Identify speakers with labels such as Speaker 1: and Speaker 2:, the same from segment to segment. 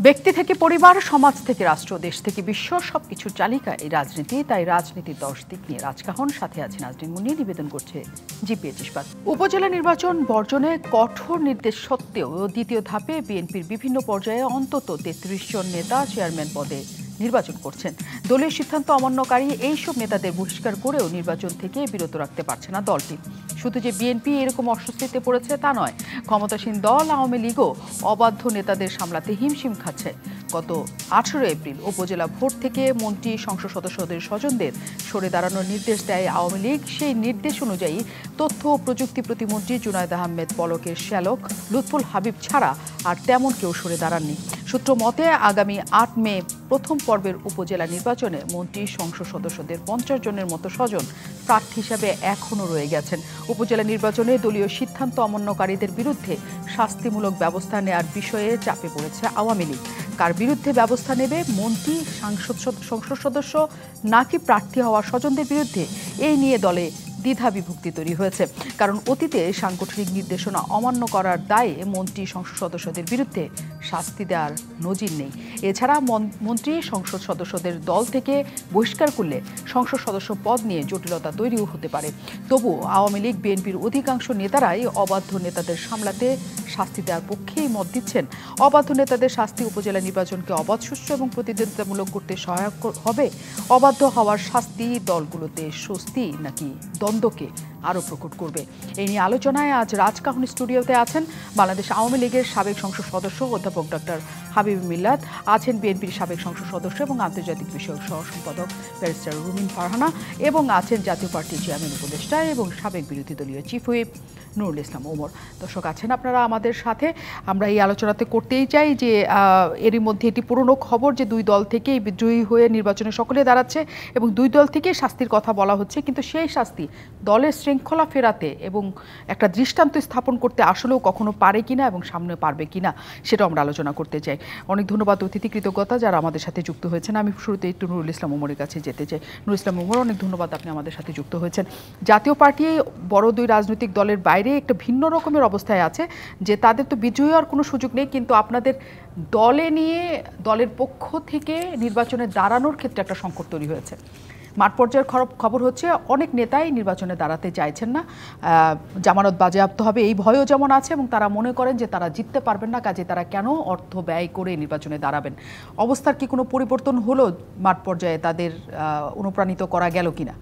Speaker 1: ব্যক্তি থেকে পরিবার, সমাজ থেকে রাষ্ট্র, দেশ থেকে বিশ্ব সবকিছুর চালিকা এই রাজনীতি। তাই রাজনীতির 10 দিক নিয়ে রাজকাহন, সাথে আছে নাজনীন মুন্নি। নিবেদন করছে জিপিএচ ইস্পাত। উপজেলা নির্বাচন বর্জনে কঠোর নির্দেশ সত্ত্বেও দ্বিতীয় ধাপে বিএনপির বিভিন্ন পর্যায়ে অন্তত 33 জন নেতা চেয়ারম্যান পদে নির্বাচন করছেন। দলীয় সিদ্ধান্ত অমান্যকারী এইসব নেতাদের বহিষ্কার করেও নির্বাচন থেকে বিরত রাখতে পারছে না দলটি। শুধু যে বিএনপি এরকম অস্বস্তিতে পড়েছে তা নয়, ক্ষমতাসীন দল আওয়ামী লীগও অবাধ্য নেতাদের সামলাতে হিমশিম খাচ্ছে। গত 18 এপ্রিল উপজেলা ভোট থেকে মন্ত্রী, সংসদ সদস্যদের স্বজনদের সরে দাঁড়ানোর নির্দেশ দেয় আওয়ামী লীগ। সেই নির্দেশ অনুযায়ী তথ্য ও প্রযুক্তি প্রতিমন্ত্রী জুনায়েদ আহমেদ পলকের শ্যালক লুৎফুল হাবিব ছাড়া আর তেমন কেউ সরে দাঁড়াননি। সূত্র মতে আগামী 8 মে প্রথম পর্বের উপজেলা নির্বাচনে মন্ত্রী, সংসদ সদস্যদের 50 জনের মতো স্বজন প্রার্থী হিসাবে এখনও রয়ে গেছেন। উপজেলা নির্বাচনে দলীয় সিদ্ধান্ত অমান্যকারীদের বিরুদ্ধে শাস্তিমূলক ব্যবস্থা নেওয়ার বিষয়ে চাপে পড়েছে আওয়ামী লীগ। কার বিরুদ্ধে ব্যবস্থা নেবে, মন্ত্রী, সংসদ সদস্য নাকি প্রার্থী হওয়া স্বজনদের বিরুদ্ধে, এই নিয়ে দলে দ্বিধা বিভক্তি তৈরি হয়েছে। কারণ অতীতে সাংগঠনিক নির্দেশনা অমান্য করার দায়ে মন্ত্রী, সংসদ সদস্যদের বিরুদ্ধে শাস্তি দেওয়ার নজির নেই। এছাড়া মন্ত্রী, সংসদ সদস্যদের দল থেকে বহিষ্কার করলে সংসদ সদস্য পদ নিয়ে জটিলতা তৈরিও হতে পারে। তবু আওয়ামী লীগ, বিএনপির অধিকাংশ নেতারাই অবাধ্য নেতাদের সামলাতে শাস্তি দেওয়ার পক্ষেই মত দিচ্ছেন। অবাধ্য নেতাদের শাস্তি উপজেলা নির্বাচনকে অবাধ, সুষ্ঠু এবং প্রতিদ্বন্দ্বিতামূলক করতে সহায়ক হবে। অবাধ্য হওয়ার শাস্তি দলগুলোতে স্বস্তি নাকি দ্বন্দ্বকে আরও প্রকট করবে? এই নিয়ে আলোচনায় আজ রাজকাহন স্টুডিওতে আছেন বাংলাদেশ আওয়ামী লীগের সাবেক সংসদ সদস্য অধ্যাপক ডক্টর হাবিব মিল্লাত, আছেন বিএনপির সাবেক সংসদ সদস্য এবং আন্তর্জাতিক বিষয়ক সহ সম্পাদক ব্যারিস্টার রুমিন ফারহানা, এবং আছেন জাতীয় পার্টির চেয়ারম্যান উপদেষ্টা এবং সাবেক বিরোধী দলীয় চিফ হুইপ নুরুল ইসলাম ওমর। দর্শক আছেন আপনারা আমাদের সাথে। আমরা এই আলোচনাতে করতেই চাই যে এরই মধ্যে এটি পুরনো খবর যে দুই দল থেকেই বিদ্রোহী হয়ে নির্বাচনে সকলে দাঁড়াচ্ছে এবং দুই দল থেকেই শাস্তির কথা বলা হচ্ছে, কিন্তু সেই শাস্তি দলের শৃঙ্খলা ফেরাতে এবং একটা দৃষ্টান্ত স্থাপন করতে আসলেও কখনো পারে কিনা এবং সামনে পারবে কিনা সেটা আমরা আলোচনা করতে চাই। অনেক ধন্যবাদ, অতিথি কৃতজ্ঞতা যারা আমাদের সাথে যুক্ত হয়েছেন। আমি শুরুতে একটু নুরুল ইসলাম ওমরের কাছে যেতে চাই। নুরুল ইসলাম ওমর, অনেক ধন্যবাদ, আপনি আমাদের সাথে যুক্ত হয়েছেন। জাতীয় পার্টি বড় দুই রাজনৈতিক দলের বাইরে একটা ভিন্ন রকমের অবস্থায় আছে যে তাদের তো বিজয়ী হওয়ার কোনো সুযোগ নেই, কিন্তু আপনাদের দলে নিয়ে দলের পক্ষ থেকে নির্বাচনে দাঁড়ানোর ক্ষেত্রে একটা সংকট তৈরি হয়েছে। মাঠ পর্যায়ের খবর হচ্ছে অনেক নেতাই নির্বাচনে দাঁড়াতে চাইছেন না, জামানত বাজেয়াপ্ত হবে এই ভয়ও যেমন আছে, এবং তারা মনে করেন যে তারা জিততে পারবেন না, কাজে তারা কেন অর্থ ব্যয় করে নির্বাচনে দাঁড়াবেন। অবস্থার কি কোনো পরিবর্তন হলো? মাঠ পর্যায়ে তাদের অনুপ্রাণিত করা গেল কিনা?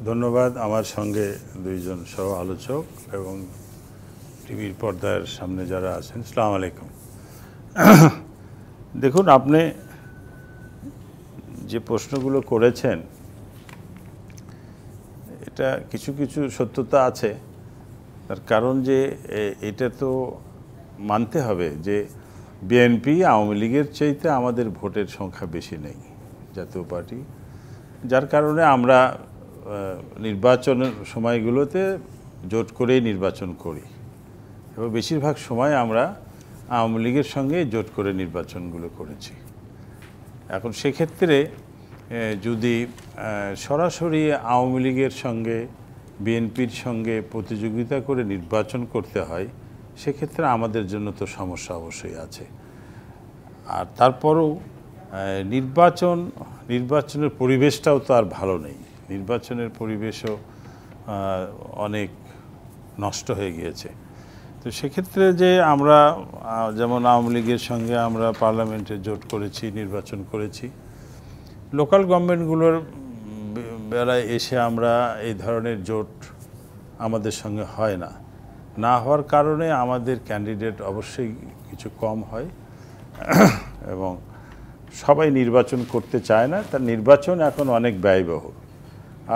Speaker 2: ধন্যবাদ আমার সঙ্গে দুইজন সহ আলোচক এবং টিভির পর্দার সামনে যারা আছেন, আসসালামু আলাইকুম। দেখুন, আপনি যে প্রশ্নগুলো করেছেন এটা কিছু কিছু সত্যতা আছে। তার কারণ যে এটা তো মানতে হবে যে বিএনপি আওয়ামী লীগের চাইতে আমাদের ভোটের সংখ্যা বেশি নেই, জাতীয় পার্টি, যার কারণে আমরা নির্বাচনের সময়গুলোতে জোট করেই নির্বাচন করি এবং বেশিরভাগ সময় আমরা আওয়ামী লীগের সঙ্গে জোট করে নির্বাচনগুলো করেছি। এখন সেক্ষেত্রে যদি সরাসরি আওয়ামী লীগের সঙ্গে বিএনপির সঙ্গে প্রতিযোগিতা করে নির্বাচন করতে হয়, সেক্ষেত্রে আমাদের জন্য তো সমস্যা অবশ্যই আছে। আর তারপরেও নির্বাচনের পরিবেশটাও তো আর ভালো নেই, নির্বাচনের পরিবেশও অনেক নষ্ট হয়ে গিয়েছে। তো সেক্ষেত্রে যে আমরা যেমন আওয়ামী লীগের সঙ্গে আমরা পার্লামেন্টে জোট করেছি, নির্বাচন করেছি, লোকাল গভর্নমেন্টগুলোর বেলায় এসে আমরা এই ধরনের জোট আমাদের সঙ্গে হয় না হওয়ার কারণে আমাদের ক্যান্ডিডেট অবশ্যই কিছু কম হয় এবং সবাই নির্বাচন করতে চায় না। তার নির্বাচন এখন অনেক ব্যয়বহুল,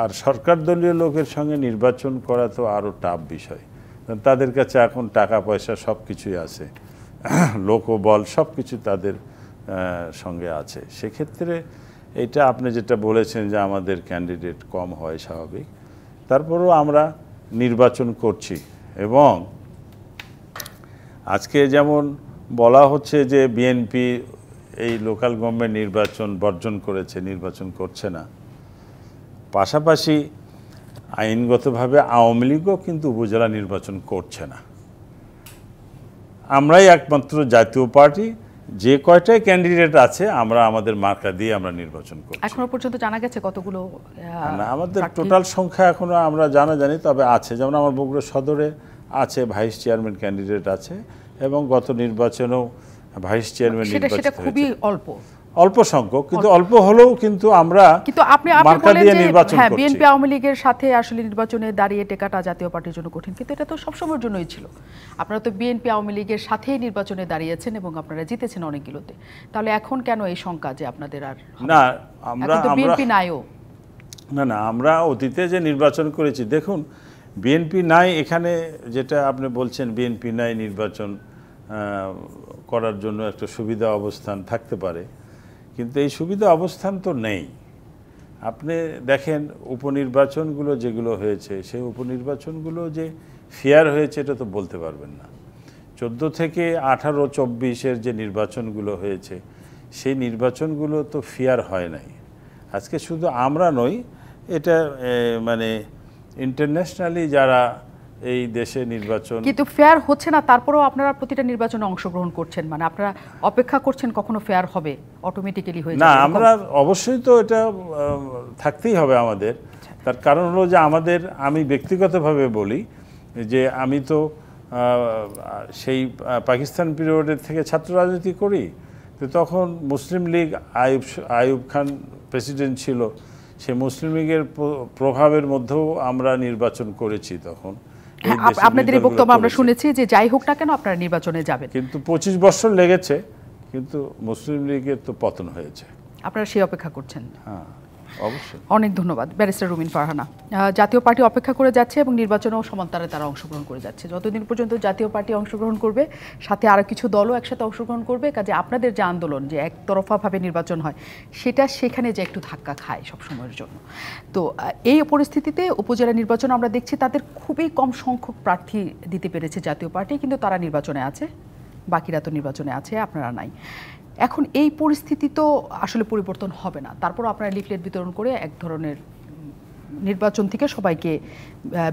Speaker 2: আর সরকার দলীয় লোকের সঙ্গে নির্বাচন করা তো আরও টাফ বিষয়। তাদের কাছে এখন টাকা পয়সা সব কিছুই আছে, লোকবল সব কিছু তাদের সঙ্গে আছে। সেক্ষেত্রে এটা আপনি যেটা বলেছেন যে আমাদের ক্যান্ডিডেট কম হয়, স্বাভাবিক। তারপরেও আমরা নির্বাচন করছি এবং আজকে যেমন বলা হচ্ছে যে বিএনপি এই লোকাল গভর্নমেন্ট নির্বাচন বর্জন করেছে, নির্বাচন করছে না, পাশাপাশি আইনগতভাবে আওয়ামী লীগও কিন্তু উপজেলা নির্বাচন করছে না। আমরাই একমাত্র জাতীয় পার্টি, যে কয়টাই ক্যান্ডিডেট আছে আমরা আমাদের মার্কা দিয়ে আমরা নির্বাচন করি।
Speaker 1: এখনো পর্যন্ত জানা গেছে কতগুলো?
Speaker 2: না, আমাদের টোটাল সংখ্যা এখনো আমরা জানি, তবে আছে, যেমন আমার বগুড়া সদরে আছে ভাইস চেয়ারম্যান ক্যান্ডিডেট আছে, এবং গত নির্বাচনেও ভাইস চেয়ারম্যান নির্বাচিত
Speaker 1: সেটা খুবই
Speaker 2: অল্প সংখ্যক, কিন্তু অল্প হলেও কিন্তু আমরা মার্কা দিয়ে নির্বাচন করছি।
Speaker 1: বিএনপি আওয়ামী লীগের সাথে আসলে নির্বাচনে দাঁড়িয়ে টেকাটা জাতীয় পার্টির জন্য কঠিন, কিন্তু এটা তো সবসময়ের জন্যই ছিল। আপনারা তো বিএনপি আওয়ামী লীগের সাথেই নির্বাচনে দাঁড়িয়েছেন এবং আপনারা জিতেছেন অনেকগুলোতে, তাহলে এখন কেন এই শঙ্কা যে আপনাদের আর
Speaker 2: না?
Speaker 1: বিএনপি নাইও
Speaker 2: না, আমরা অতীতে যে নির্বাচন করেছি, দেখুন বিএনপি নাই, এখানে যেটা আপনি বলছেন বিএনপি নাই নির্বাচন করার জন্য একটা সুবিধা অবস্থান থাকতে পারে, কিন্তু এই সুবিধা অবস্থান তো নেই। আপনি দেখেন উপনির্বাচনগুলো যেগুলো হয়েছে, সেই উপনির্বাচনগুলো যে ফেয়ার হয়েছে এটা তো বলতে পারবেন না। 14 থেকে 18, 24-এর যে নির্বাচনগুলো হয়েছে, সেই নির্বাচনগুলো তো ফেয়ার হয় নাই। আজকে শুধু আমরা নই, এটা মানে ইন্টারন্যাশনালি যারা এই দেশে নির্বাচন,
Speaker 1: কিন্তু ফেয়ার হচ্ছে না, তারপরেও আপনারা প্রতিটা নির্বাচনে অংশগ্রহণ করছেন, মানে আপনারা অপেক্ষা করছেন কখনো ফেয়ার হবে, অটোমেটিক্যালি হয়ে যাবে?
Speaker 2: না, আমরা অবশ্যই তো এটা থাকতেই হবে আমাদের। তার কারণ হলো যে আমি ব্যক্তিগতভাবে বলি যে আমি তো সেই পাকিস্তান পিরিয়ডের থেকে ছাত্র রাজনীতি করি, তো তখন মুসলিম লীগ আইয়ুব খান প্রেসিডেন্ট ছিল, সেই মুসলিম লীগের প্রভাবের মধ্যেও আমরা নির্বাচন করেছি তখন।
Speaker 1: আপনাদের এই বক্তব্য আমরা শুনেছি যে যাই হোক না কেন আপনারা নির্বাচনে যাবেন,
Speaker 2: কিন্তু 25 বছর লেগেছে, কিন্তু মুসলিম লীগের তো পতন হয়েছে।
Speaker 1: আপনারা সেই অপেক্ষা করছেন?
Speaker 2: হ্যাঁ, অবশ্যই।
Speaker 1: অনেক ধন্যবাদ ব্যারিস্টার রুমিন ফারহানা। জাতীয় পার্টি অপেক্ষা করে যাচ্ছে এবং নির্বাচনেও সমান্তরে তারা অংশগ্রহণ করে যাচ্ছে। যতদিন পর্যন্ত জাতীয় পার্টি অংশগ্রহণ করবে, সাথে আরও কিছু দলও একসাথে অংশগ্রহণ করবে, কাজে আপনাদের যে আন্দোলন যে একতরফাভাবে নির্বাচন হয়, সেটা সেখানে যে একটু ধাক্কা খায় সবসময়ের জন্য। তো এই পরিস্থিতিতে উপজেলা নির্বাচন আমরা দেখছি তাদের খুবই কম সংখ্যক প্রার্থী দিতে পেরেছে জাতীয় পার্টি, কিন্তু তারা নির্বাচনে আছে, বাকিরা তো নির্বাচনে আছে, আপনারা নাই। এখন এই পরিস্থিতি তো আসলে পরিবর্তন হবে না, তারপর আপনারা লিফলেট বিতরণ করে এক ধরনের নির্বাচন থেকে সবাইকে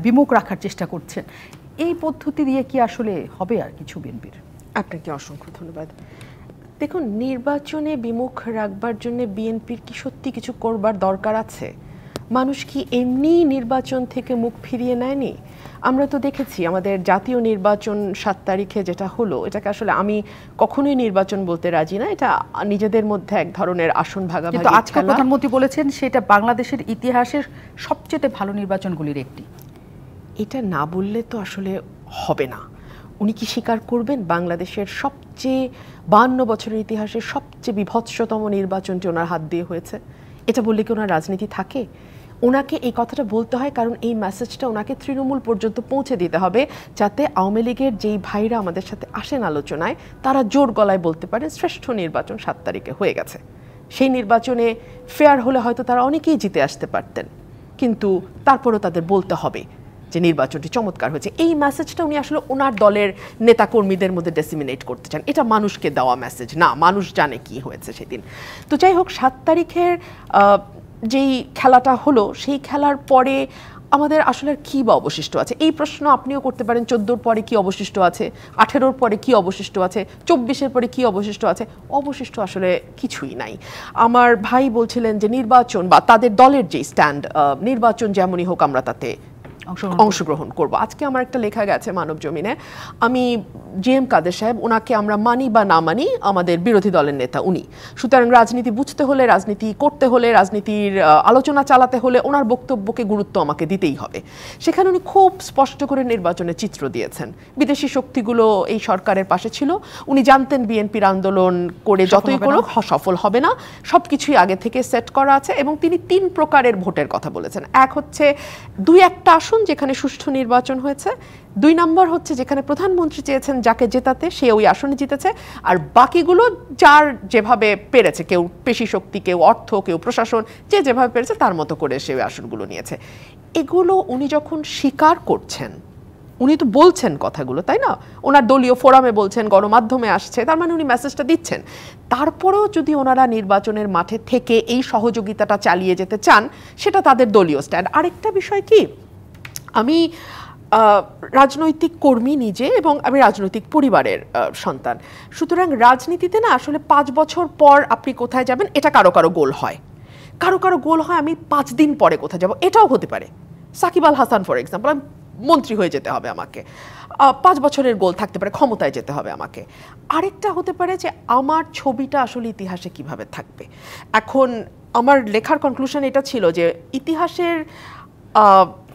Speaker 1: বিমুখ রাখার চেষ্টা করছেন। এই পদ্ধতি দিয়ে কি আসলে হবে আর কিছু বিএনপির?
Speaker 3: আপনাকে অসংখ্য ধন্যবাদ। দেখুন, নির্বাচনে বিমুখ রাখবার জন্য বিএনপির কি সত্যি কিছু করবার দরকার আছে? মানুষ কি এমনি নির্বাচন থেকে মুখ ফিরিয়ে নেয়নি? আমরা তো দেখেছি আমাদের জাতীয় নির্বাচন 7 তারিখে যেটা হলো, এটাকে আসলে আমি কখনোই নির্বাচন বলতে রাজি না, এটা নিজেদের মধ্যে এক ধরনের আসন ভাগাভাগি।
Speaker 1: কিন্তু আজকে প্রধানমন্ত্রী বলেছেন সেটা বাংলাদেশের ইতিহাসের সবচেয়ে ভালো নির্বাচনগুলির একটি।
Speaker 3: এটা না বললে তো আসলে হবে না। উনি কি স্বীকার করবেন বাংলাদেশের সবচেয়ে 52 বছরের ইতিহাসের সবচেয়ে বিভৎসতম নির্বাচনটি ওনার হাত দিয়ে হয়েছে? এটা বললে কি ওনার রাজনীতি থাকে? ওনাকে এই কথাটা বলতে হয় কারণ এই মেসেজটা ওনাকে তৃণমূল পর্যন্ত পৌঁছে দিতে হবে, যাতে আওয়ামী লীগের যেই ভাইরা আমাদের সাথে আসেন আলোচনায় তারা জোর গলায় বলতে পারেন শ্রেষ্ঠ নির্বাচন 7 তারিখে হয়ে গেছে। সেই নির্বাচনে ফেয়ার হলে হয়তো তারা অনেকেই জিতে আসতে পারতেন, কিন্তু তারপরও তাদের বলতে হবে যে নির্বাচনটি চমৎকার হয়েছে। এই মেসেজটা উনি আসলে ওনার দলের নেতাকর্মীদের মধ্যে ডেসিমিনেট করতে চান। এটা মানুষকে দেওয়া মেসেজ না, মানুষ জানে কি হয়েছে সেদিন। তো যাই হোক, 7 তারিখের যেই খেলাটা হলো, সেই খেলার পরে আমাদের আসলে কি বা অবশিষ্ট আছে? এই প্রশ্ন আপনিও করতে পারেন। 14-র পরে কি অবশিষ্ট আছে, 18-র পরে কি অবশিষ্ট আছে, 24-এর পরে কি অবশিষ্ট আছে? অবশিষ্ট আসলে কিছুই নাই। আমার ভাই বলছিলেন যে নির্বাচন বা তাদের দলের যে স্ট্যান্ড, নির্বাচন যেমনই হোক আমরা তাতে অংশগ্রহণ করব। আজকে আমার একটা লেখা গেছে মানব জমিনে, আমি JM কাদের সাহেব, ওনাকে আমরা মানি বা না মানি, আমাদের বিরোধী দলের নেতা উনি, সুতরাং রাজনীতি বুঝতে হলে, রাজনীতি করতে হলে, রাজনীতির আলোচনা চালাতে হলে ওনার বক্তব্যকে গুরুত্ব আমাকে দিতেই হবে। সেখানে উনি খুব স্পষ্ট করে নির্বাচনের চিত্র দিয়েছেন। বিদেশি শক্তিগুলো এই সরকারের পাশে ছিল, উনি জানতেন বিএনপির আন্দোলন করে যতই করুক সফল হবে না, সবকিছুই আগে থেকে সেট করা আছে। এবং তিনি 3 প্রকারের ভোটের কথা বলেছেন। এক হচ্ছে 2-1টা আসন যেখানে সুষ্ঠু নির্বাচন হয়েছে, 2 নম্বর হচ্ছে যেখানে প্রধানমন্ত্রী চেয়েছেন যাকে জেতাতে সে ওই আসনে জিতেছে, আর বাকিগুলো যার যেভাবে পেরেছে, কেউ পেশি শক্তি, কেউ অর্থ, কেউ প্রশাসন, যে যেভাবে পেরেছে তার মতো করে সে ওই আসনগুলো নিয়েছে। এগুলো উনি যখন স্বীকার করছেন, উনি তো বলছেন কথাগুলো, তাই না? ওনার দলীয় ফোরামে বলছেন, গণমাধ্যমে আসছে, তার মানে উনি মেসেজটা দিচ্ছেন। তারপরেও যদি ওনারা নির্বাচনের মাঠে থেকে এই সহযোগিতাটা চালিয়ে যেতে চান, সেটা তাদের দলীয় স্ট্যান্ড। আরেকটা বিষয় কি, আমি রাজনৈতিক কর্মী নিজে এবং আমি রাজনৈতিক পরিবারের সন্তান, সুতরাং রাজনীতিতে না আসলে 5 বছর পর আপনি কোথায় যাবেন এটা কারো কারো গোল হয়, কারো কারো গোল হয় আমি 5 দিন পরে কোথায় যাব, এটাও হতে পারে। সাকিব আল হাসান ফর এক্সাম্পল, মন্ত্রী হয়ে যেতে হবে আমাকে, 5 বছরের গোল থাকতে পারে, ক্ষমতায় যেতে হবে আমাকে। আরেকটা হতে পারে যে আমার ছবিটা আসলে ইতিহাসে কিভাবে থাকবে। এখন আমার লেখার কনক্লুশন এটা ছিল যে ইতিহাসের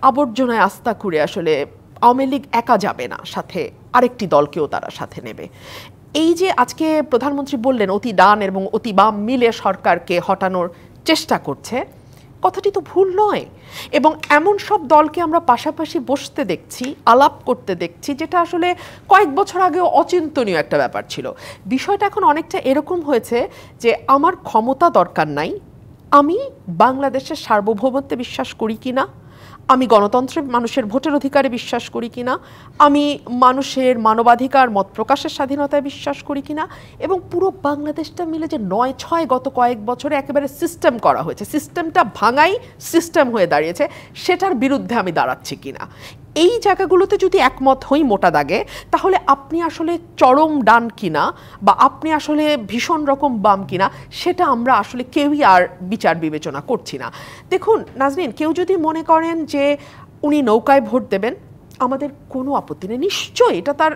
Speaker 3: আবর্জনায় আস্থা করে আসলে আওয়ামী লীগ একা যাবে না, সাথে আরেকটি দলকেও তারা সাথে নেবে। এই যে আজকে প্রধানমন্ত্রী বললেন অতি ডান এবং অতি বাম মিলে সরকারকে হটানোর চেষ্টা করছে, কথাটি তো ভুল নয়। এবং এমন সব দলকে আমরা পাশাপাশি বসতে দেখছি, আলাপ করতে দেখছি, যেটা আসলে কয়েক বছর আগেও অচিন্তনীয় একটা ব্যাপার ছিল। বিষয়টা এখন অনেকটা এরকম হয়েছে যে আমার ক্ষমতা দরকার নাই, আমি বাংলাদেশের সার্বভৌমত্বে বিশ্বাস করি কিনা, আমি গণতন্ত্রে মানুষের ভোটের অধিকারে বিশ্বাস করি কিনা, আমি মানুষের মানবাধিকার মত প্রকাশের স্বাধীনতায় বিশ্বাস করি কিনা, এবং পুরো বাংলাদেশটা মিলে যে 9-6 গত কয়েক বছরে একেবারে সিস্টেম করা হয়েছে, সিস্টেমটা ভাঙাই সিস্টেম হয়ে দাঁড়িয়েছে, সেটার বিরুদ্ধে আমি দাঁড়াচ্ছি কিনা। এই জায়গাগুলোতে যদি একমত হই মোটা দাগে, তাহলে আপনি আসলে চরম ডান কিনা বা আপনি আসলে ভীষণ রকম বাম কিনা সেটা আমরা আসলে কেউই আর বিচার বিবেচনা করছি না। দেখুন নাজনীন, কেউ যদি মনে করেন যে উনি নৌকায় ভোট দেবেন, আমাদের কোনো আপত্তি নেই, নিশ্চয়ই এটা তার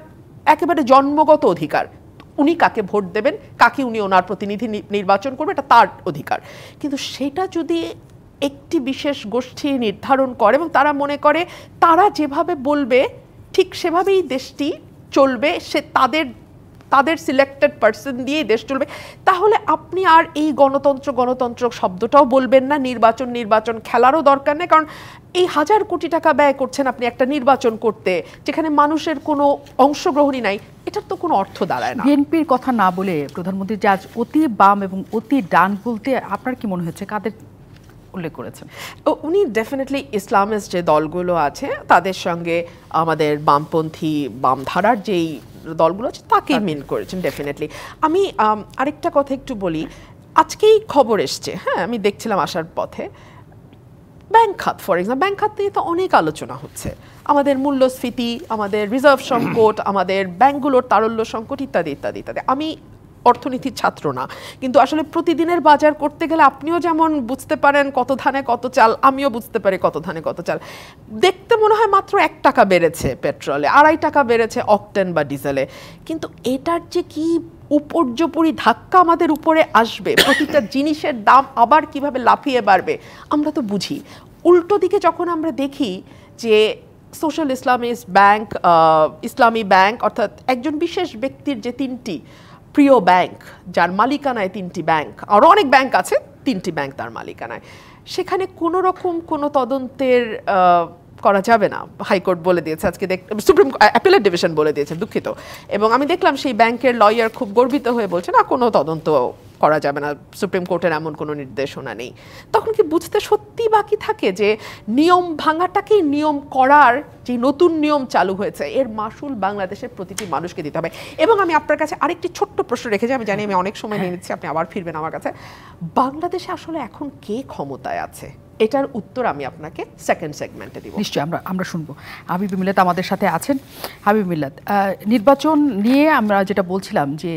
Speaker 3: একেবারে জন্মগত অধিকার। উনি কাকে ভোট দেবেন, কাকে উনি ওনার প্রতিনিধি নির্বাচন করবে, এটা তার অধিকার। কিন্তু সেটা যদি একটি বিশেষ গোষ্ঠী নির্ধারণ করে এবং তারা মনে করে তারা যেভাবে বলবে ঠিক সেভাবেই দেশটি চলবে, সে তাদের সিলেক্টেড পার্সন দিয়েই দেশ চলবে, তাহলে আপনি আর এই গণতন্ত্র শব্দটাও বলবেন না, নির্বাচন খেলারও দরকার নেই। কারণ এই 1000 কোটি টাকা ব্যয় করছেন আপনি একটা নির্বাচন করতে, যেখানে মানুষের কোনো অংশগ্রহণই নাই, এটার তো কোনো অর্থ দাঁড়ায় না।
Speaker 1: বিএনপির কথা না বলে প্রধানমন্ত্রী যে আজ অতি বাম এবং অতি ডান বলতে আপনার কি মনে হচ্ছে, কাদের উল্লেখ করেছেন?
Speaker 3: উনি ডেফিনেটলি ইসলামিস্ট যে দলগুলো আছে তাদের সঙ্গে আমাদের বামপন্থী বামধারার যেই দলগুলো আছে তাকে মিন করেছেন ডেফিনেটলি। আমি আরেকটা কথা একটু বলি, আজকেই খবর এসছে, হ্যাঁ আমি দেখছিলাম আসার পথে, ব্যাংক খাত ফর এক্সাম্পল, ব্যাংক খাত নিয়ে তো অনেক আলোচনা হচ্ছে, আমাদের মূল্যস্ফীতি, আমাদের রিজার্ভ সংকট, আমাদের ব্যাংকগুলোর তারল্য সংকট ইত্যাদি ইত্যাদি ইত্যাদি। আমি অর্থনীতির ছাত্র না, কিন্তু আসলে প্রতিদিনের বাজার করতে গেলে আপনিও যেমন বুঝতে পারেন কত ধানে কত চাল, আমিও বুঝতে পারি কত ধানে কত চাল। দেখতে মনে হয় মাত্র 1 টাকা বেড়েছে পেট্রোলে, 2.5 টাকা বেড়েছে অকটেন বা ডিজেলে, কিন্তু এটার যে কি উপর্যুপরি ধাক্কা আমাদের উপরে আসবে, প্রতিটা জিনিসের দাম আবার কিভাবে লাফিয়ে বাড়বে আমরা তো বুঝি। উল্টো দিকে যখন আমরা দেখি যে সোশ্যাল ইসলামিস্ট ব্যাংক, ইসলামী ব্যাংক, অর্থাৎ একজন বিশেষ ব্যক্তির যে 3টি প্রিয় ব্যাংক, যার মালিকানায় 3টি ব্যাংক, আর অনেক ব্যাংক আছে, 3টি ব্যাংক তার মালিকানায়, সেখানে কোনো রকম কোনো তদন্তের করা যাবে না, হাইকোর্ট বলে দিয়েছে আজকে, সুপ্রিম অ্যাপিলেট ডিভিশন বলে দিয়েছে, দুঃখিত। এবং আমি দেখলাম সেই ব্যাংকের লয়ার খুব গর্বিত হয়ে বলছে না কোনো তদন্ত করা যাবে না, সুপ্রিম কোর্টের এমন কোনো নির্দেশনা নেই। তখন কি বুঝতে সত্যি বাকি থাকে যে নিয়ম ভাঙাটাকেই নিয়ম করার যে নতুন নিয়ম চালু হয়েছে, এর মাসুল বাংলাদেশের প্রতিটি মানুষকে দিতে হবে। এবং আমি আপনার কাছে আরেকটি ছোট্ট প্রশ্ন রেখেছি, আমি জানি আমি অনেক সময় নিয়ে নিচ্ছি, আপনি আবার ফিরবেন আমার কাছে। বাংলাদেশে আসলে এখন কে ক্ষমতায় আছে, এটার উত্তর আমি আপনাকে সেকেন্ড সেগমেন্টে দিব।
Speaker 1: নিশ্চয়ই আমরা শুনবো। হাবিব মিল্লাত আমাদের সাথে আছেন। হাবিব মিল্লাত, নির্বাচন নিয়ে আমরা যেটা বলছিলাম যে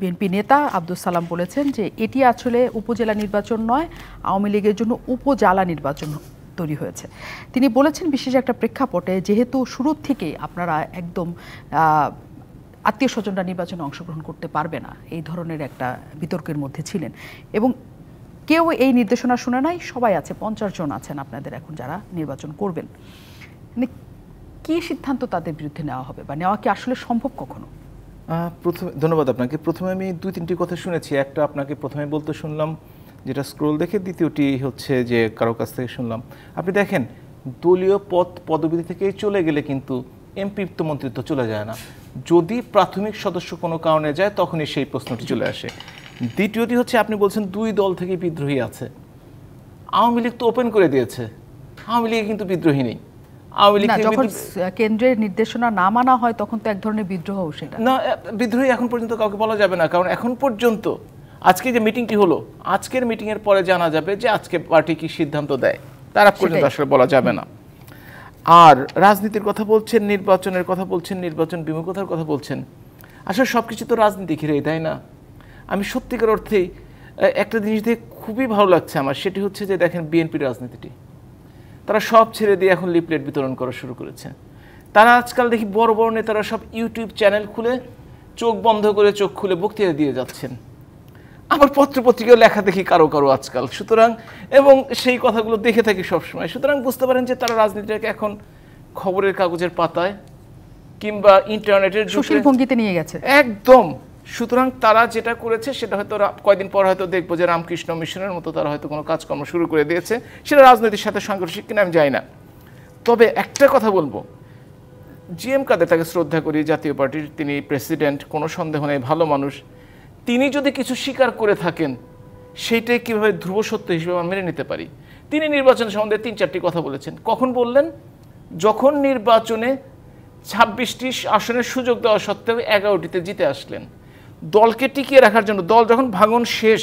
Speaker 1: বিএনপি নেতা আব্দুল সালাম বলেছেন যে এটি আসলে উপজেলা নির্বাচন নয়, আওয়ামী লীগের জন্য উপজেলা নির্বাচন তৈরি হয়েছে। তিনি বলেছেন বিশেষ একটা প্রেক্ষাপটে, যেহেতু শুরুর থেকেই আপনারা একদম আত্মীয় স্বজনরা নির্বাচনে অংশগ্রহণ করতে পারবে না, এই ধরনের একটা বিতর্কের মধ্যে ছিলেন, এবং কেউ এই নির্দেশনা শুনে নাই, সবাই আছে, 50 জন আছেন আপনাদের এখন যারা নির্বাচন করবেন, মানে কী সিদ্ধান্ত তাদের বিরুদ্ধে নেওয়া হবে বা নেওয়া কি আসলে সম্ভব কখনো?
Speaker 4: ধন্যবাদ আপনাকে। প্রথমে আমি 2-3টি কথা শুনেছি, একটা আপনাকে প্রথমে বলতে শুনলাম যেটা স্ক্রোল দেখে, দ্বিতীয়টি হচ্ছে যে কারো কাছ থেকে শুনলাম। আপনি দেখেন দলীয় পদবি থেকে চলে গেলে কিন্তু এমপিত্ব মন্ত্রিত্ব চলে যায় না, যদি প্রাথমিক সদস্য কোনো কারণে যায় তখনই সেই প্রশ্নটি চলে আসে। দ্বিতীয়টি হচ্ছে আপনি বলছেন 2 দল থেকে বিদ্রোহী আছে, আওয়ামী লীগ তো ওপেন করে দিয়েছে, আওয়ামী লীগে কিন্তু বিদ্রোহী নেই। আওয়ামী লীগ
Speaker 1: যখন কেন্দ্রের নির্দেশনা না মানা হয় তখন তো এক ধরনের বিদ্রোহ, সেটা
Speaker 4: না, বিদ্রোহী এখন পর্যন্ত কাউকে বলা যাবে না, কারণ এখন পর্যন্ত আজকে যে মিটিংটি হলো, আজকের মিটিংয়ের পরে জানা যাবে যে আজকে পার্টি কি সিদ্ধান্ত দেয়, তার পর্যন্ত আসলে বলা যাবে না। আর রাজনীতির কথা বলছেন, নির্বাচনের কথা বলছেন, নির্বাচন বিমুখতার কথা বলছেন। আসলে সব কিছু তো রাজনীতি ঘিরেই, তাই না? আমি সত্যিকার অর্থেই একটা জিনিস দেখে খুবই ভালো লাগছে আমার, সেটি হচ্ছে যে দেখেন বিএনপির রাজনীতিটি তারা সব ছেড়ে দিয়ে এখন লিফলেট বিতরণ করা শুরু করেছে। তারা আজকাল দেখি বড় বড় নেতারা সব ইউটিউব চ্যানেল খুলে চোখ বন্ধ করে চোখ খুলে বক্তৃতা দিয়ে যাচ্ছেন। আবার পত্রপত্রিকাও লেখা দেখি কারো কারো আজকাল, সুতরাং এবং সেই কথাগুলো দেখে থাকি সবসময়। সুতরাং বুঝতে পারেন যে তারা রাজনীতিটাকে এখন খবরের কাগজের পাতায় কিংবা ইন্টারনেটের
Speaker 1: সুশীল ভঙ্গিতে নিয়ে গেছে
Speaker 4: একদম। সুতরাং তারা যেটা করেছে সেটা হয়তো কয়েকদিন পর হয়তো দেখবো যে রামকৃষ্ণ মিশনের মতো তারা হয়তো কোনো কাজকর্ম শুরু করে দিয়েছে, সেটা রাজনীতির সাথে সাংঘর্ষিক কিনা আমি জানি না। তবে একটা কথা বলবো, জিএম কাদের, তাকে শ্রদ্ধা করি, জাতীয় পার্টির তিনি প্রেসিডেন্ট, কোনো সন্দেহ নেই, ভালো মানুষ। তিনি যদি কিছু স্বীকার করে থাকেন সেইটাই কীভাবে ধ্রুব সত্য হিসেবে আমরা মেনে নিতে পারি। তিনি নির্বাচন সম্বন্ধে 3-4টি কথা বলেছেন। কখন বললেন? যখন নির্বাচনে 26টি আসনের সুযোগ দেওয়া সত্ত্বেও 11টিতে জিতে আসলেন। দলকে টিকিয়ে রাখার জন্য, দল যখন ভাঙন শেষ,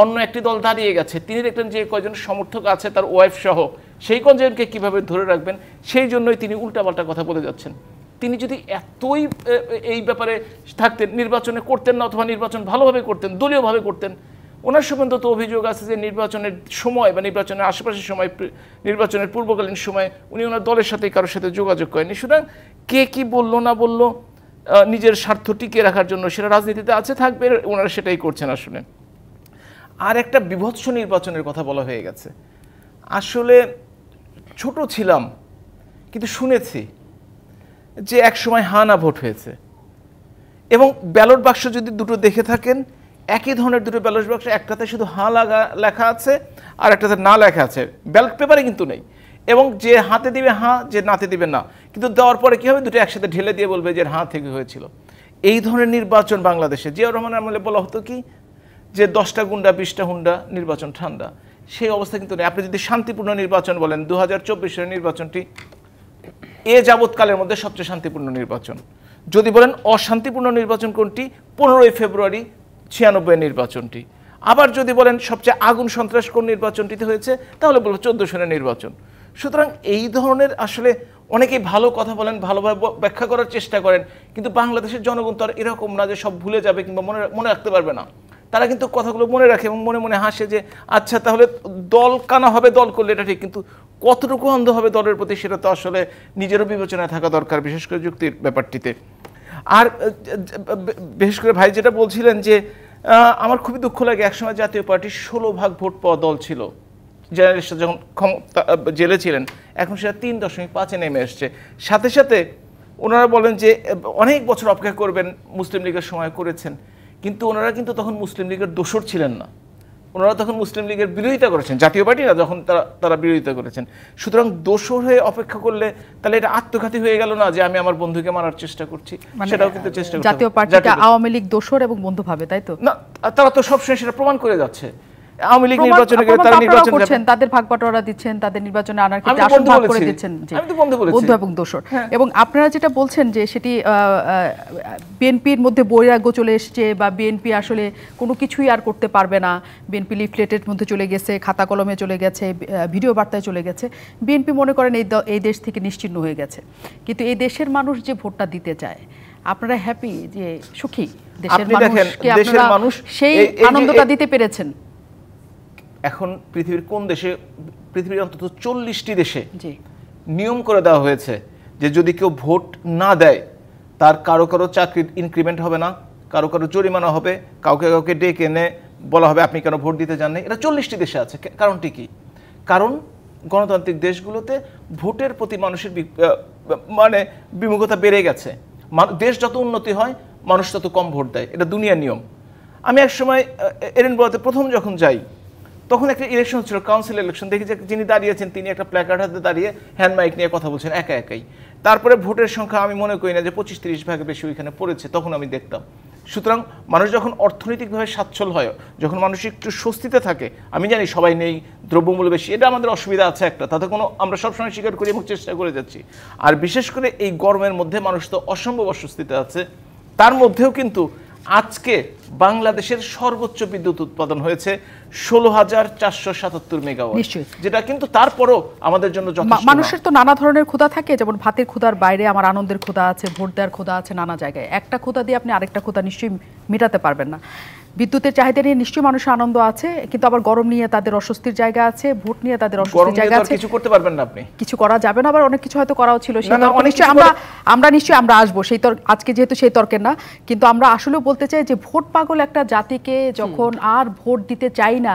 Speaker 4: অন্য একটি দল দাঁড়িয়ে গেছে, তিনি দেখলেন যে কয়জন সমর্থক আছে তার ওয়াইফ সহ, সেই কয়জনকে কীভাবে ধরে রাখবেন, সেই জন্যই তিনি উল্টাপাল্টা কথা বলে যাচ্ছেন। তিনি যদি এতই এই ব্যাপারে থাকতেন, নির্বাচনে করতেন না, অথবা নির্বাচন ভালোভাবে করতেন, দলীয়ভাবে করতেন। ওনার সম্বন্ধে তো অভিযোগ আছে যে নির্বাচনের সময় বা নির্বাচনের আশেপাশের সময়, নির্বাচনের পূর্বকালীন সময় উনি ওনার দলের সাথে কারোর সাথে যোগাযোগ করেননি। সুতরাং কে কি বললো না বললো, নিজের স্বার্থ টিকিয়ে রাখার জন্য সেটা রাজনীতিতে আছে, থাকবে, ওনারা সেটাই করছেন আসলে। আর একটা বিভৎস নির্বাচনের কথা বলা হয়ে গেছে। আসলে ছোট ছিলাম কিন্তু শুনেছি যে এক সময় হা না ভোট হয়েছে, এবং ব্যালট বাক্স যদি দুটো দেখে থাকেন, একই ধরনের দুটো ব্যালট বাক্স, একটাতে শুধু হা লেখা আছে আর একটাতে না লেখা আছে, ব্যালট পেপারে কিন্তু নেই। এবং যে হাতে দিবে হ্যাঁ, যে নাতে দিবে না, কিন্তু দেওয়ার পরে কী হবে, দুটো একসাথে ঢেলে দিয়ে বলবে যে হ্যাঁ থেকে হয়েছিল। এই ধরনের নির্বাচন বাংলাদেশে, জিয়াউর রহমানের আমলে বলা হতো কি যে 10টা গুন্ডা 20টা হুন্ডা, নির্বাচন ঠান্ডা। সেই অবস্থা কিন্তু নেই। আপনি যদি শান্তিপূর্ণ নির্বাচন বলেন, 2024 সালের নির্বাচনটি যাবৎকালের মধ্যে সবচেয়ে শান্তিপূর্ণ নির্বাচন। যদি বলেন অশান্তিপূর্ণ নির্বাচন কোনটি, 15ই ফেব্রুয়ারি 96 নির্বাচনটি। আবার যদি বলেন সবচেয়ে আগুন সন্ত্রাস কোন নির্বাচনটিতে হয়েছে, তাহলে বলবো 14 সালের নির্বাচন। সুতরাং এই ধরনের আসলে অনেকেই ভালো কথা বলেন, ভালোভাবে ব্যাখ্যা করার চেষ্টা করেন, কিন্তু বাংলাদেশের জনগণ তো আর এরকম না যে সব ভুলে যাবে কিংবা মনে রাখতে পারবে না। তারা কিন্তু কথাগুলো মনে রাখে এবং মনে মনে হাসে যে আচ্ছা তাহলে দল কানা হবে, দল করলে এটা ঠিক, কিন্তু কতটুকু অন্ধ হবে দলের প্রতি সেটা তো আসলে নিজেরও বিবেচনায় থাকা দরকার, বিশেষ করে যুক্তির ব্যাপারটিতে। আর বিশেষ করে ভাই যেটা বলছিলেন যে আমার খুবই দুঃখ লাগে, একসময় জাতীয় পার্টির 16 ভাগ ভোট পাওয়া দল ছিল, জার্নালিস্টরা যখন জেলে ছিলেন, এখন সেটা 3.5-এ নেমে এসছে। সাথে সাথে ওনারা বলেন যে অনেক বছর অপেক্ষা করবেন, মুসলিম লীগের সময় করেছেন, কিন্তু ওনারা কিন্তু তখন মুসলিম লীগের দোসর ছিলেন না, ওনারা তখন মুসলিম লীগের বিরোধিতা করেছেন, জাতীয় পার্টি না, যখন তারা বিরোধিতা করেছেন। সুতরাং দোসর হয়ে অপেক্ষা করলে তাহলে এটা আত্মঘাতী হয়ে গেল না, যে আমি আমার বন্ধুকে মারার চেষ্টা করছি, সেটাও কিন্তু চেষ্টা করছি।
Speaker 1: জাতীয় পার্টিকে আওয়ামী লীগ দোসর এবং বন্ধু ভাবে, তাই তো?
Speaker 4: না, তারা তো সবসময় সেটা প্রমাণ করে যাচ্ছে। আওয়ামী লীগ নির্বাচনে গেলে তারা নির্বাচন করছেন,
Speaker 1: তাদের ভাগ বাটোয়ারা দিচ্ছেন, তাদের নির্বাচনে আনার ক্ষেত্রে আসন ভাগ করে দিচ্ছেন, বন্ধু এবং দোসর। এবং আপনারা যেটা বলছেন যে সেটি বিএনপির মধ্যে বৈরাগ্য চলে এসছে, বা বিএনপি আসলে কোনো কিছুই আর করতে পারবে না, বিএনপি লিফলেটের মধ্যে চলে গেছে, খাতা কলমে চলে গেছে, ভিডিও বার্তায় চলে গেছে, বিএনপি মনে করেন এই দেশ থেকে নিশ্চিহ্ন হয়ে গেছে। কিন্তু এই দেশের মানুষ যে ভোটটা দিতে চায়, আপনারা হ্যাপি, যে সুখী দেশের মানুষকে আপনারা সেই আনন্দটা দিতে পেরেছেন?
Speaker 4: এখন পৃথিবীর কোন দেশে, পৃথিবীর অন্তত 40টি দেশে নিয়ম করে দেওয়া হয়েছে যে যদি কেউ ভোট না দেয় তার কারো চাকরির ইনক্রিমেন্ট হবে না, কারো জরিমানা হবে, কাউকে ডেকে এনে বলা হবে আপনি কেন ভোট দিতে যাননি। এটা 40টি দেশে আছে। কারণটি কি? কারণ গণতান্ত্রিক দেশগুলোতে ভোটের প্রতি মানুষের মানে বিমুখতা বেড়ে গেছে। দেশ যত উন্নতি হয় মানুষ তত কম ভোট দেয়, এটা দুনিয়ার নিয়ম। আমি এক সময় এডিনবরাতে প্রথম যখন যাই, তখন একটা ইলেকশন ছিল, কাউন্সিল ইলেকশন, দেখি যে যিনি দাঁড়িয়েছেন তিনি একটা প্ল্যাকার্ড হাতে দাঁড়িয়ে হ্যান্ড মাইক নিয়ে কথা বলছেন একাই। তারপরে ভোটের সংখ্যা আমি মনে করি না যে 25-30 ভাগে বেশি ওইখানে পড়েছে, তখন আমি দেখতাম। সুতরাং মানুষ যখন অর্থনৈতিকভাবে সচ্ছল হয়, যখন মানুষ একটু স্বস্তিতে থাকে, আমি জানি সবাই নেই, দ্রব্যমূল্য বেশি, এটা আমাদের অসুবিধা আছে একটা, তাতে কোনো আমরা সবসময় স্বীকার করি এবং চেষ্টা করে যাচ্ছি। আর বিশেষ করে এই গরমের মধ্যে মানুষ তো অসম্ভব অস্বস্তিতে আছে, তার মধ্যেও কিন্তু আজকে বাংলাদেশের সর্বোচ্চ বিদ্যুৎ উৎপাদন হয়েছে 16,477 মেগাওয়াট, যেটা কিন্তু তারপরও আমাদের জন্য যথেষ্ট।
Speaker 1: মানুষের তো নানা ধরনের ক্ষুধা থাকে, যেমন ভাতের ক্ষুধার বাইরে আমার আনন্দের ক্ষুধা আছে, ভোট দেওয়ার ক্ষুধা আছে নানা জায়গায়। একটা ক্ষুধা দিয়ে আপনি আরেকটা ক্ষুধা নিশ্চয়ই মেটাতে পারবেন না। বিদ্যুতের চাহিদা নিয়ে নিশ্চয়ই মানুষের আনন্দ আছে, কিন্তু আবার গরম নিয়ে তাদের অস্বস্তির জায়গা আছে, ভোট নিয়ে তাদের অস্বস্তির জায়গা আছে।
Speaker 4: কিছু করতে পারবেন না আপনি,
Speaker 1: কিছু করা যাবে না, আবার অনেক কিছু হয়তো করাও ছিল। আমরা নিশ্চয়ই আমরা আসবো সেই তর্ক, আজকে যেহেতু সেই তর্কের না, কিন্তু আমরা আসলেও বলতে চাই যে ভোট পাগল একটা জাতিকে যখন আর ভোট দিতে চাই না,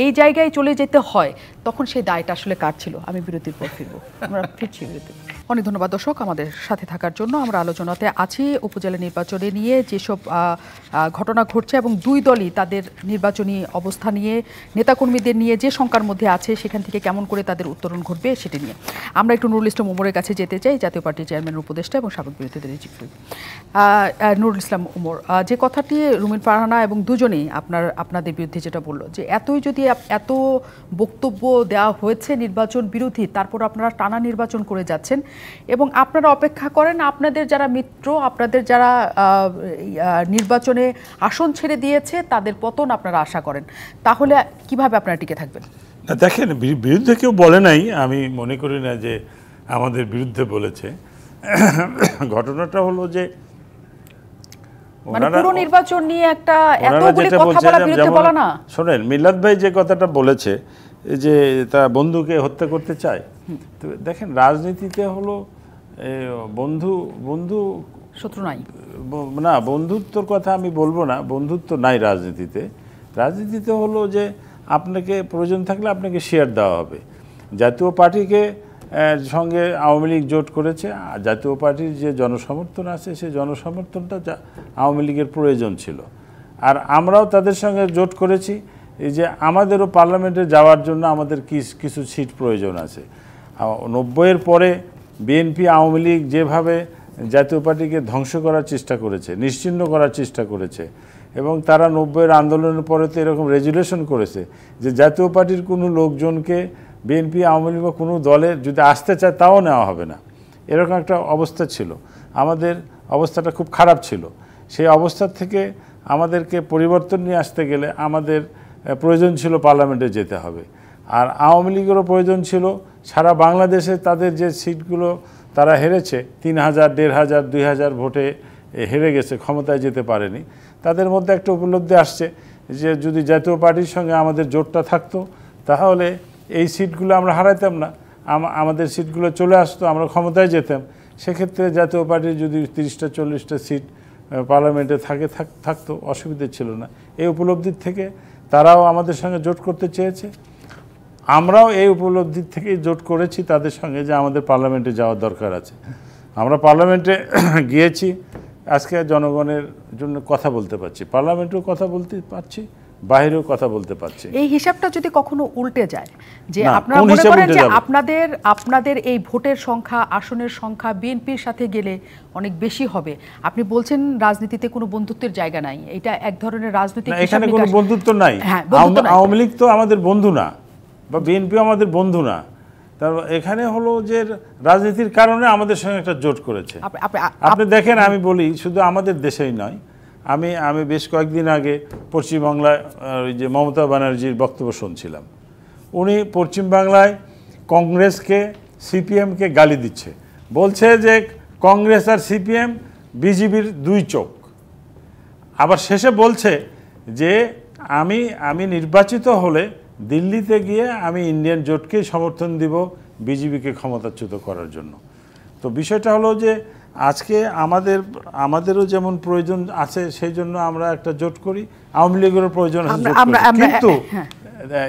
Speaker 1: এই জায়গায় চলে যেতে হয়, তখন সেই দায়টা আসলে কার ছিল? আমি বিরতির পর ফিরবো, আমরা ফিরছি বিরতি। অনেক ধন্যবাদ দর্শক আমাদের সাথে থাকার জন্য। আমরা আলোচনাতে আছি উপজেলা নির্বাচনে নিয়ে যেসব ঘটনা ঘটছে এবং দুই দলই তাদের নির্বাচনী অবস্থা নিয়ে, নেতাকর্মীদের নিয়ে যে শঙ্কার মধ্যে আছে সেখান থেকে কেমন করে তাদের উত্তরণ ঘটবে সেটি নিয়ে আমরা একটু নুরুল ইসলাম ওমরের কাছে যেতে চাই, জাতীয় পার্টির চেয়ারম্যানের উপদেষ্টা এবং সাবেক বিরোধী দলের চিফ হুইপ। নুরুল ইসলাম ওমর, যে কথাটি রুমিন ফারহানা এবং দুজনেই আপনাদের বিরুদ্ধে যেটা বললো, যে যদি এত বক্তব্য দেওয়া হয়েছে নির্বাচন বিরোধী, তারপর আপনারা টানা নির্বাচন করে যাচ্ছেন এবং আপনারা অপেক্ষা করেন আপনাদের যারা মিত্র, আপনাদের যারা নির্বাচনে আসন ছেড়ে দিয়েছে তাদের পতন আপনারা আশা করেন, তাহলে কিভাবে আপনারা টিকে থাকবেন?
Speaker 2: না দেখেন, বিরুদ্ধে কেউ বলে নাই, আমি মনে করি না যে আমাদের বিরুদ্ধে বলেছে। ঘটনাটা হলো যে
Speaker 1: পুরো নির্বাচন নিয়ে একটা এতগুলি কথা বলা বিরুদ্ধে বলা না।
Speaker 2: শোনেন, মিলাদ ভাই যে কথাটা বলেছে যে তারা বন্ধুকে হত্যা করতে চায়, তো দেখেন রাজনীতিতে হলো বন্ধু
Speaker 1: শত্রু নাই
Speaker 2: না, বন্ধুত্বর কথা আমি বলবো না, বন্ধুত্ব নাই রাজনীতিতে। রাজনীতিতে হলো যে আপনাকে প্রয়োজন থাকলে আপনাকে শেয়ার দেওয়া হবে। জাতীয় পার্টিকে সঙ্গে আওয়ামী লীগ জোট করেছে, আর জাতীয় পার্টির যে জনসমর্থন আছে সেই জনসমর্থনটা আওয়ামী লীগের প্রয়োজন ছিল, আর আমরাও তাদের সঙ্গে জোট করেছি এই যে আমাদেরও পার্লামেন্টে যাওয়ার জন্য আমাদের কিছু সিট প্রয়োজন আছে। 90-এর পরে বিএনপি আওয়ামী লীগ যেভাবে জাতীয় পার্টিকে ধ্বংস করার চেষ্টা করেছে, নিশ্চিহ্ন করার চেষ্টা করেছে, এবং তারা 90-এর আন্দোলনের পরে তো এরকম রেজুলেশন করেছে যে জাতীয় পার্টির কোনো লোকজনকে বিএনপি আওয়ামী লীগ বা কোনো দলে যদি আসতে চায় তাও নেওয়া হবে না, এরকম একটা অবস্থা ছিল। আমাদের অবস্থাটা খুব খারাপ ছিল। সেই অবস্থা থেকে আমাদেরকে পরিবর্তন নিয়ে আসতে গেলে আমাদের প্রয়োজন ছিল পার্লামেন্টে যেতে হবে, আর আওয়ামী লীগেরও প্রয়োজন ছিল সারা বাংলাদেশে তাদের যে সিটগুলো তারা হেরেছে, 3000, 1500, 2000 ভোটে হেরে গেছে, ক্ষমতায় যেতে পারেনি, তাদের মধ্যে একটা উপলব্ধি আসছে যে যদি জাতীয় পার্টির সঙ্গে আমাদের জোটটা থাকতো তাহলে এই সিটগুলো আমরা হারাইতাম না, আমাদের সিটগুলো চলে আসতো, আমরা ক্ষমতায় যেতাম। সেক্ষেত্রে জাতীয় পার্টির যদি 30টা 40টা সিট পার্লামেন্টে থাকতো, অসুবিধে ছিল না। এই উপলব্ধির থেকে তারাও আমাদের সঙ্গে জোট করতে চেয়েছে, আমরাও এই উপলব্ধির থেকেই জোট করেছি তাদের সঙ্গে যে আমাদের পার্লামেন্টে যাওয়ার দরকার আছে। আমরা পার্লামেন্টে গিয়েছি, আজকে জনগণের জন্য কথা বলতে পারছি, পার্লামেন্টেও কথা বলতে পারছি, বাইরেও কথা বলতে পারছি।
Speaker 1: এই হিসাবটা যদি কখনো উল্টে যায়, যে আপনারা মনে করেন যে আপনাদের এই ভোটের সংখ্যা, আসনের সংখ্যা বিএনপির সাথে গেলে অনেক বেশি হবে, আপনি বলছেন রাজনীতিতে কোনো বন্ধুত্বের জায়গা নাই, এটা এক ধরনের রাজনৈতিক,
Speaker 2: এখানে কোনো বন্ধুত্ব নাই। আওয়ামী লীগ তো আমাদের বন্ধু না, বা বিএনপিও আমাদের বন্ধু না, তার এখানে হলো যে রাজনীতির কারণে আমাদের সঙ্গে একটা জোট করেছে। আপনি দেখেন, আমি বলি শুধু আমাদের দেশেই নয়, আমি বেশ কয়েকদিন আগে পশ্চিমবাংলায় ওই যে মমতা ব্যানার্জির বক্তব্য শুনছিলাম, উনি পশ্চিমবাংলায় কংগ্রেসকে, সিপিএমকে গালি দিচ্ছে, বলছে যে কংগ্রেস আর সিপিএম বিজেপির দুই চোখ। আবার শেষে বলছে যে আমি নির্বাচিত হলে দিল্লিতে গিয়ে আমি ইন্ডিয়ান জোটকেই সমর্থন দিব বিজেপিকে ক্ষমতাচ্যুত করার জন্য। তো বিষয়টা হলো যে আজকে আমাদেরও যেমন প্রয়োজন আছে সেই জন্য আমরা একটা জোট করি, আওয়ামী লীগেরও প্রয়োজন আছে, কিন্তু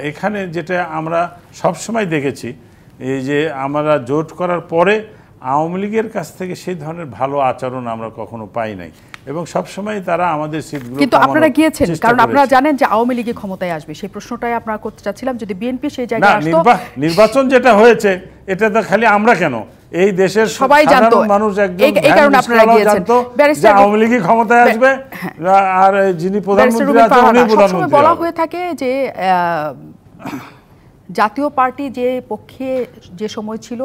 Speaker 2: এখানে যেটা আমরা সবসময় দেখেছি এই যে আমরা জোট করার পরে আওয়ামী লীগের কাছ থেকে সেই ধরনের ভালো আচরণ আমরা কখনো পাই নাই, এবং সবসময় তারা আমাদের সিটগুলো,
Speaker 1: কিন্তু আপনারা গিয়েছেন কারণ আপনারা জানেন যে আওয়ামী লীগ ক্ষমতায় আসবে, সেই প্রশ্নটাই আপনারা করতে চাচ্ছিলাম, যদি বিএনপি সেই জায়গায় আসতো।
Speaker 2: নির্বাচন যেটা হয়েছে এটা তো খালি আমরা কেন, এই দেশের
Speaker 1: সবাই জানতো,
Speaker 2: মানুষ একদম
Speaker 1: এই কারণে আপনারা গিয়েছেন
Speaker 2: যে আওয়ামী লীগ ক্ষমতায় আসবে, আর যিনি প্রধানমন্ত্রী আছেন উনি প্রধানমন্ত্রী।
Speaker 1: বলা হয়ে থাকে যে জাতীয় পার্টি যে পক্ষে যে সময় ছিল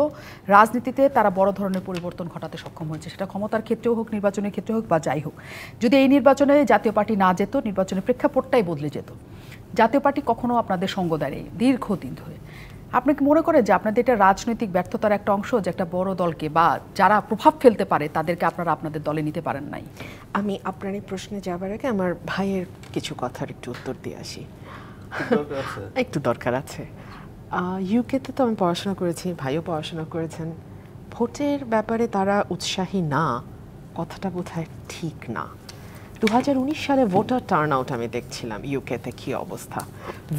Speaker 1: রাজনীতিতে তারা বড় ধরনের পরিবর্তন ঘটাতে সক্ষম হয়েছে, সেটা ক্ষমতার ক্ষেত্রেও হোক, নির্বাচনের ক্ষেত্রে হোক বা যাই হোক। যদি এই নির্বাচনে জাতীয় পার্টি না যেত, নির্বাচনের প্রেক্ষাপটটাই বদলে যেত। জাতীয় পার্টি কখনো আপনাদের সঙ্গ দেয়নি দীর্ঘদিন ধরে। আপনি কি মনে করেন যে আপনাদের এটা রাজনৈতিক ব্যর্থতার একটা অংশ, যে একটা বড় দলকে বা যারা প্রভাব ফেলতে পারে তাদেরকে আপনারা আপনাদের দলে নিতে পারেন নাই?
Speaker 3: আমি আপনার এই প্রশ্নে যাবার আগে আমার ভাইয়ের কিছু কথার একটু উত্তর দিয়ে আসি। একটু দরকার আছে। ইউকেতে তো আমি পড়াশোনা করেছি, ভাইও পড়াশোনা করেছেন। ভোটের ব্যাপারে তারা উৎসাহী না, কথাটা বোধহয় ঠিক না। 2019 সালে ভোটার টার্ন আউট আমি দেখছিলাম ইউকেতে কী অবস্থা।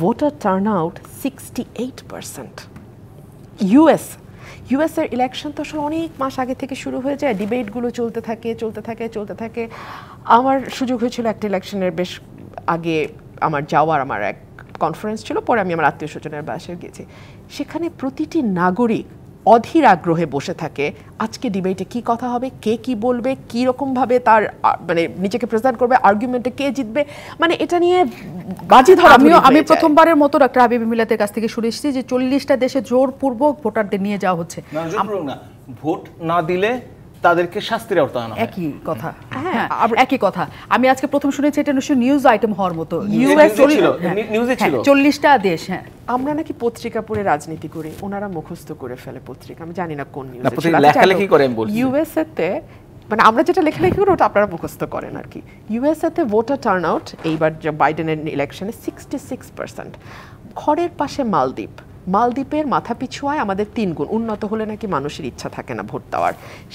Speaker 3: Voter turn out 68%। ইউএসের ইলেকশন তো আসলে অনেক মাস আগে থেকে শুরু হয়ে যায়, ডিবেটগুলো চলতে থাকে। আমার সুযোগ হয়েছিল একটা ইলেকশনের বেশ আগে আমার এক কনফারেন্স ছিল, পরে আমি আমার আত্মীয় স্বজনের বাসায় গিয়েছি। সেখানে প্রতিটি নাগরিক অধীর আগ্রহে বসে থাকে আজকে ডিবেটে কি কথা হবে, কে কি বলবে, কি রকম ভাবে তার মানে নিজেকে প্রেজেন্ট করবে, আর্গুমেন্টে কে জিতবে, মানে এটা নিয়ে বাজি ধরা।
Speaker 1: আমি প্রথমবারের মতো ডক্টর হাবিব মিল্লাতের কাছ থেকে শুনে এসেছি যে 40টা দেশে জোরপূর্বক ভোটারদের নিয়ে যাওয়া হচ্ছে।
Speaker 4: ভোট না দিলে তাদেরকে শাস্তির আওতায় আনা হয়।
Speaker 1: একই কথা, হ্যাঁ একই কথা। আমি আজকে প্রথম শুনেছি এটা নিশ্চয়ই নিউজ আইটেম হওয়ার মতো।
Speaker 4: নিউজে ছিল
Speaker 1: 40টা দেশ। হ্যাঁ,
Speaker 3: আমরা নাকি পত্রিকা পড়ে রাজনীতি করি, ওনারা মুখস্থ করে ফেলে পত্রিকা। আমি জানি না কোন নিউজ
Speaker 4: লেখালেখি করে আমি বলছি।
Speaker 3: ইউএসএতে মানে আমরা যেটা লেখালেখি করি ওটা আপনারা মুখস্থ করেন আর কি। ইউএসএতে ভোটার টার্ন আউট এইবার যে বাইডেনের ইলেকশনে 66%। ঘরের পাশে মালদ্বীপের মাথা পিছু আয় আমাদের 3 গুণ উন্নত হলে নাকি মানুষের ইচ্ছা থাকে না ভোট দেওয়ার।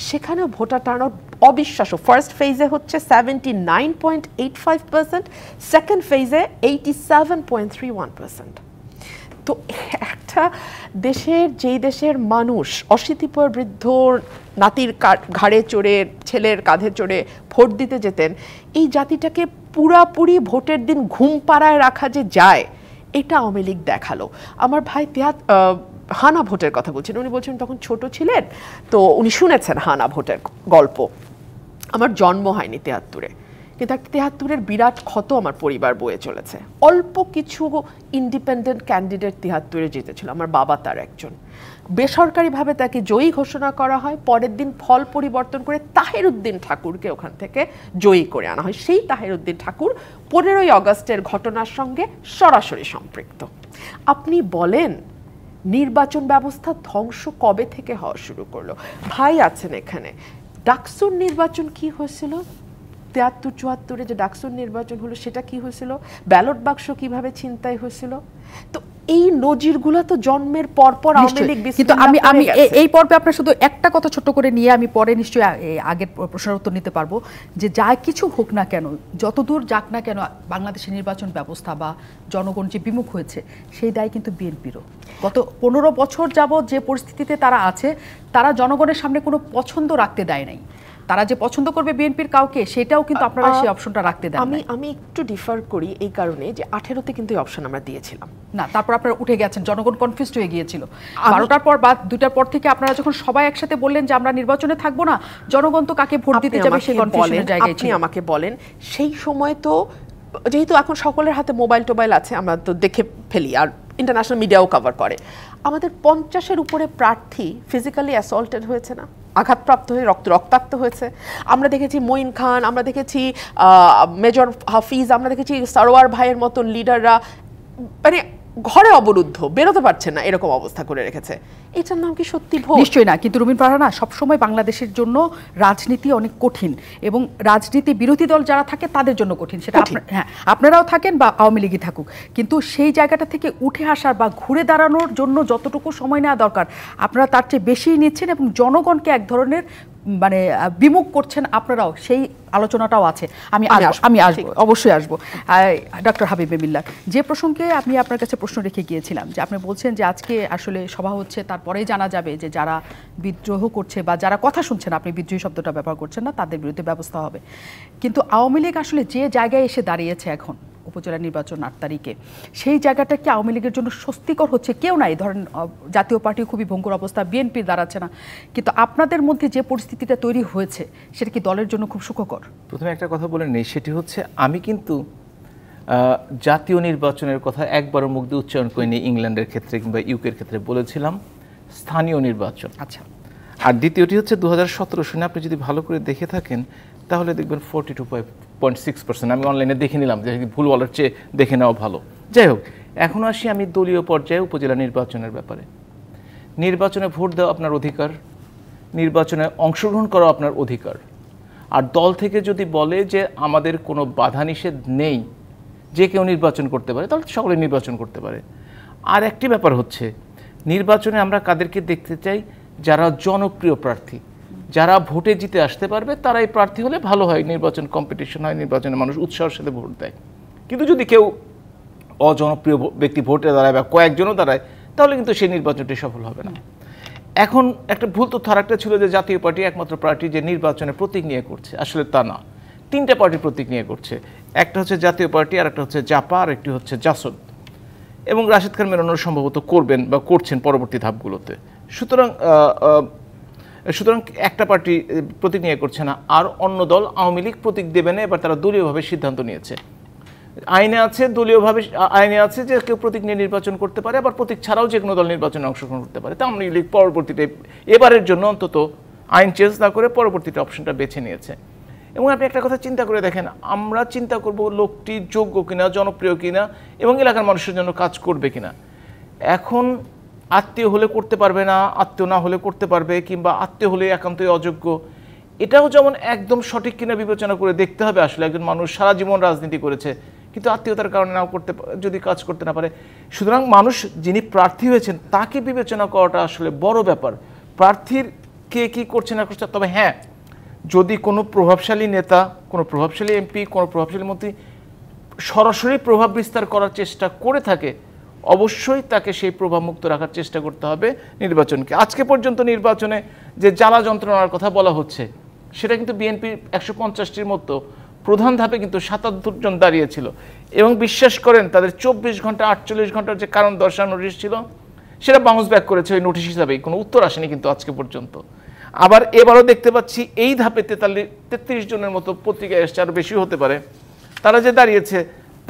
Speaker 3: সেখানেও ভোটার টার্ন আউট অবিশ্বাস্য। ফার্স্ট ফেজে হচ্ছে 79.85%, সেকেন্ড ফেজে 87.31%। তো একটা যেই দেশের মানুষ অশীতিপর বৃদ্ধ নাতির ঘাড়ে চড়ে, ছেলের কাঁধে চড়ে ভোট দিতে যেতেন, এই জাতিটাকে পুরাপুরি ভোটের দিন ঘুম পাড়ায় রাখা যে যায়, এটা আওয়ামী লীগ দেখালো। আমার ভাই হানা ভোটের কথা বলছেন, উনি বলছেন তখন ছোট ছিলেন, তো উনি শুনেছেন হানা ভোটের গল্প। আমার জন্ম হয়নি 73-এ, কিন্তু 73-এর বিরাট ক্ষত আমার পরিবার বয়ে চলেছে। অল্প কিছু ইন্ডিপেন্ডেন্ট ক্যান্ডিডেট 73-এ জিতেছিল, আমার বাবা তার একজন। বেসরকারিভাবে তাকে জয়ী ঘোষণা করা হয়, পরের দিন ফল পরিবর্তন করে তাহেরউদ্দিন ঠাকুরকে ওখান থেকে জয়ী করে আনা হয়। সেই তাহেরউদ্দিন ঠাকুর 15ই আগস্টের ঘটনার সঙ্গে সরাসরি সম্পৃক্ত। আপনি বলেন নির্বাচন ব্যবস্থা ধ্বংস কবে থেকে হওয়া শুরু করলো? ভাই আছেন এখানে, ডাকসুর নির্বাচন কি হয়েছিল? 73-74-এ যে ডাকসুর নির্বাচন হলো সেটা কি হয়েছিল? ব্যালট বাক্স কিভাবে ছিনতাই হয়েছিল? তো এই নজিরগুলো তো জন্মের পর আওয়ামী লীগ।
Speaker 1: কিন্তু আমি এই পর্বে আপনার শুধু একটা কথা ছোট করে নিয়ে আমি পরে নিশ্চয়ই আগের প্রশ্নের উত্তর নিতে পারবো, যে যা কিছু হোক না কেন, যতদূর যাক না কেন, বাংলাদেশের নির্বাচন ব্যবস্থা বা জনগণ যে বিমুখ হয়েছে সেই দায় কিন্তু বিএনপিরও। গত 15 বছর যাবৎ যে পরিস্থিতিতে তারা আছে, তারা জনগণের সামনে কোনো পছন্দ রাখতে দেয় নাই। তারা যে পছন্দ করবে বিএনপির কাউকে, সেটাও কিন্তু আপনারা সেই অপশনটা রাখতে দেন।
Speaker 3: আমি একটু ডিফার করি এই কারণে যে 18-তে কিন্তু এই অপশন আমরা দিয়েছিলাম
Speaker 1: না, তারপর আপনারা উঠে গেছেন, জনগণ কনফিউজড হয়ে গিয়েছিল। 12টার পর বা 2টার পর থেকে আপনারা যখন সবাই একসাথে বললেন যে আমরা নির্বাচনে থাকবো না, জনগণ তো কাকে ভোট দিতে যাবে সেই কনফিউশনের জায়গায় ছিল।
Speaker 3: আপনি আমাকে বলেন সেই সময় তো যেহেতু এখন সকলের হাতে মোবাইল আছে, আমরা তো দেখে ফেলি, আর ইন্টারন্যাশনাল মিডিয়াও কভার করে। আমাদের 50-এর উপরে প্রার্থী ফিজিক্যালি অ্যাসল্টেড হয়েছে না, আঘাতপ্রাপ্ত হয়ে রক্তাক্ত হয়েছে। আমরা দেখেছি মঈন খান, আমরা দেখেছি মেজর হাফিজ, আমরা দেখেছি সরোয়ার ভাইয়ের মতন লিডাররা মানে ঘরে অবরুদ্ধ, বেরোতে পারছে না, এরকম অবস্থা করে রেখেছে। এটার নাম কি সত্যি ভোট?
Speaker 1: নিশ্চয়ই না। কিন্তু রুমিন ফারহানা, সবসময় বাংলাদেশের জন্য রাজনীতি অনেক কঠিন, এবং রাজনীতি বিরোধী দল যারা থাকে তাদের জন্য কঠিন। সেটা হ্যাঁ, আপনারাও থাকেন বা আওয়ামী লীগই থাকুক, কিন্তু সেই জায়গাটা থেকে উঠে আসার বা ঘুরে দাঁড়ানোর জন্য যতটুকু সময় নেওয়া দরকার আপনারা তার চেয়ে বেশিই নিচ্ছেন, এবং জনগণকে এক ধরনের মানে বিমুখ করছেন আপনারাও। সেই আলোচনাটাও আছে, আমি আসবো, অবশ্যই আসবো। ডক্টর হাবিব মিল্লাত, যে প্রসঙ্গে আমি আপনার কাছে প্রশ্ন রেখে গিয়েছিলাম, যে আপনি বলছেন যে আজকে আসলে সভা হচ্ছে, তারপরেই জানা যাবে যে যারা বিদ্রোহ করছে বা যারা কথা শুনছেন, আপনি বিদ্রোহী শব্দটা ব্যবহার করছেন না, তাদের বিরুদ্ধে ব্যবস্থা হবে। কিন্তু আওয়ামী লীগ আসলে যে জায়গায় এসে দাঁড়িয়েছে এখন, উপজেলা নির্বাচন 8 তারিখে, সেই জায়গাটা কি আওয়ামী লীগের জন্য স্বস্তিকর হচ্ছে? কেউ নাই, ধরেন জাতীয় পার্টি খুবই ভঙ্গুর অবস্থা, বিএনপির দাঁড়াচ্ছে না, কিন্তু আপনাদের মধ্যে যে পরিস্থিতিটা তৈরি হয়েছে সেটা কি দলের জন্য খুব সুখকর?
Speaker 4: প্রথমে একটা কথা বলে নেই, সেটি হচ্ছে আমি কিন্তু জাতীয় নির্বাচনের কথা একবারও মুখ দিয়ে উচ্চারণ করিনি ইংল্যান্ডের ক্ষেত্রে কিংবা ইউকের ক্ষেত্রে, বলেছিলাম স্থানীয় নির্বাচন।
Speaker 1: আচ্ছা,
Speaker 4: আর দ্বিতীয়টি হচ্ছে 2017 সনে আপনি যদি ভালো করে দেখে থাকেন তাহলে দেখবেন 42.6%। আমি অনলাইনে দেখে নিলাম, যে ভুল বলার চেয়ে দেখে নেওয়া ভালো। যাই হোক, এখন আসি আমি দলীয় পর্যায়ে উপজেলা নির্বাচনের ব্যাপারে। নির্বাচনে ভোট দেওয়া আপনার অধিকার, নির্বাচনে অংশগ্রহণ করা আপনার অধিকার। আর দল থেকে যদি বলে যে আমাদের কোনো বাধা নিষেধ নেই, যে কেউ নির্বাচন করতে পারে, তাহলে সকলে নির্বাচন করতে পারে। আর একটি ব্যাপার হচ্ছে, নির্বাচনে আমরা কাদেরকে দেখতে চাই? যারা জনপ্রিয় প্রার্থী, যারা ভোটে জিতে আসতে পারবে, তারাই প্রার্থী হলে ভালো হয়, নির্বাচন কম্পিটিশন হয়, নির্বাচনে মানুষ উৎসাহের সাথে ভোট দেয়। কিন্তু যদি কেউ অজনপ্রিয় ব্যক্তি ভোটে দাঁড়ায় বা কয়েকজনও দাঁড়ায়, তাহলে কিন্তু সেই নির্বাচনটি সফল হবে না। এখন একটা ভুল তথ্য আরেকটা ছিল যে জাতীয় পার্টি একমাত্র পার্টি যে নির্বাচনে প্রতীক নিয়ে করছে। আসলে তা না, 3টে পার্টি প্রতীক নিয়ে করছে। একটা হচ্ছে জাতীয় পার্টি, আর একটা হচ্ছে জাপা, আর একটি হচ্ছে জাসদ। এবং রাশেদ খান মেননও সম্ভবত করবেন বা করছেন পরবর্তী ধাপগুলোতে। সুতরাং একটা পার্টি প্রতীক নিয়ে করছে না। আর অন্য দল আওয়ামী লীগ প্রতীক দেবে না, এবার তারা দলীয়ভাবে সিদ্ধান্ত নিয়েছে। আইনে আছে দলীয়ভাবে, আইনে আছে যে কেউ প্রতীক নিয়ে নির্বাচন করতে পারে, আবার প্রতীক ছাড়াও যে কোনো দল নির্বাচনে অংশগ্রহণ করতে পারে। তা আওয়ামী লীগ পরবর্তীতে এবারের জন্য অন্তত আইন চেঞ্জ না করে পরবর্তীতে অপশনটা বেছে নিয়েছে। এবং আপনি একটা কথা চিন্তা করে দেখেন, আমরা চিন্তা করব লোকটি যোগ্য কিনা, জনপ্রিয় কিনা, এবং এলাকার মানুষের জন্য কাজ করবে কিনা। এখন আত্মীয় হলে করতে পারবে না, আত্মীয় না হলে করতে পারবে, কিংবা আত্মীয় হলে একান্তই অযোগ্য, এটাও যেমন একদম সঠিক কিনা বিবেচনা করে দেখতে হবে। আসলে একজন মানুষ সারা জীবন রাজনীতি করেছে, কিন্তু আত্মীয়তার কারণে নাও করতে, যদি কাজ করতে না পারে। সুতরাং মানুষ যিনি প্রার্থী হয়েছেন তাকে বিবেচনা করাটা আসলে বড় ব্যাপার, প্রার্থীর কে কী করছে না করছে। তবে হ্যাঁ, যদি কোনো প্রভাবশালী নেতা, কোনো প্রভাবশালী এমপি, কোনো প্রভাবশালী মন্ত্রী সরাসরি প্রভাব বিস্তার করার চেষ্টা করে থাকে, অবশ্যই তাকে সেই প্রভাব মুক্ত রাখার চেষ্টা করতে হবে নির্বাচনকে। আজকে পর্যন্ত নির্বাচনে যে জ্বালা যন্ত্রণার কথা বলা হচ্ছে, সেটা কিন্তু বিএনপির 150টির মতো প্রধান ধাপে কিন্তু 77 জন দাঁড়িয়েছিল। এবং বিশ্বাস করেন, তাদের 24 ঘন্টা 48 ঘন্টার যে কারণ দর্শানো নোটিশ ছিল, সেটা বাউন্স ব্যাক করেছে ওই নোটিশ হিসাবেই, কোনো উত্তর আসেনি কিন্তু আজকে পর্যন্ত। আবার এবারও দেখতে পাচ্ছি এই ধাপে 33 জনের মতো পত্রিকায় এসছে, আরও বেশি হতে পারে, তারা যে দাঁড়িয়েছে,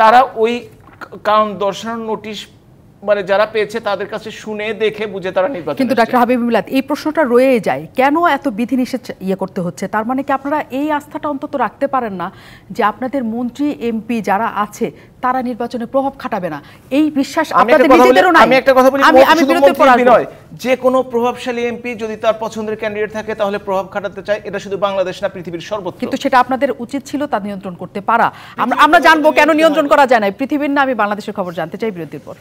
Speaker 4: তারা ওই কারণ দর্শানোর নোটিশ মানে যারা পেয়েছে তাদের কাছে শুনে দেখে বুঝে তারা নির্বাচন।
Speaker 1: কিন্তু ডক্টর হাবিব মিলাদ, এই প্রশ্নটা রয়ে যায়, কেন এত বিধিনিষেধ করতে হচ্ছে? তার মানে কি আপনারা এই আস্থাটা অন্তত রাখতে পারেন না যে আপনাদের মন্ত্রী এমপি যারা আছে তারা নির্বাচনে প্রভাব খাটাবে না? এই বিশ্বাস আপনাদের নিজেদেরও নাই?
Speaker 4: আমি একটা কথা বলি,
Speaker 1: আমি বিরতি
Speaker 4: নয়, যে কোনো প্রভাবশালী এমপি যদি তার পছন্দের ক্যান্ডিডেট থাকে তাহলে প্রভাব খাটাতে চায়, এটা শুধু বাংলাদেশ না, পৃথিবীর সর্বত্র।
Speaker 1: কিন্তু সেটা আপনাদের উচিত ছিল তা নিয়ন্ত্রণ করতে পারা। আমরা জানবো কেন নিয়ন্ত্রণ করা যায় না, পৃথিবীর না আমি বাংলাদেশের খবর জানতে চাই বিরতির পর।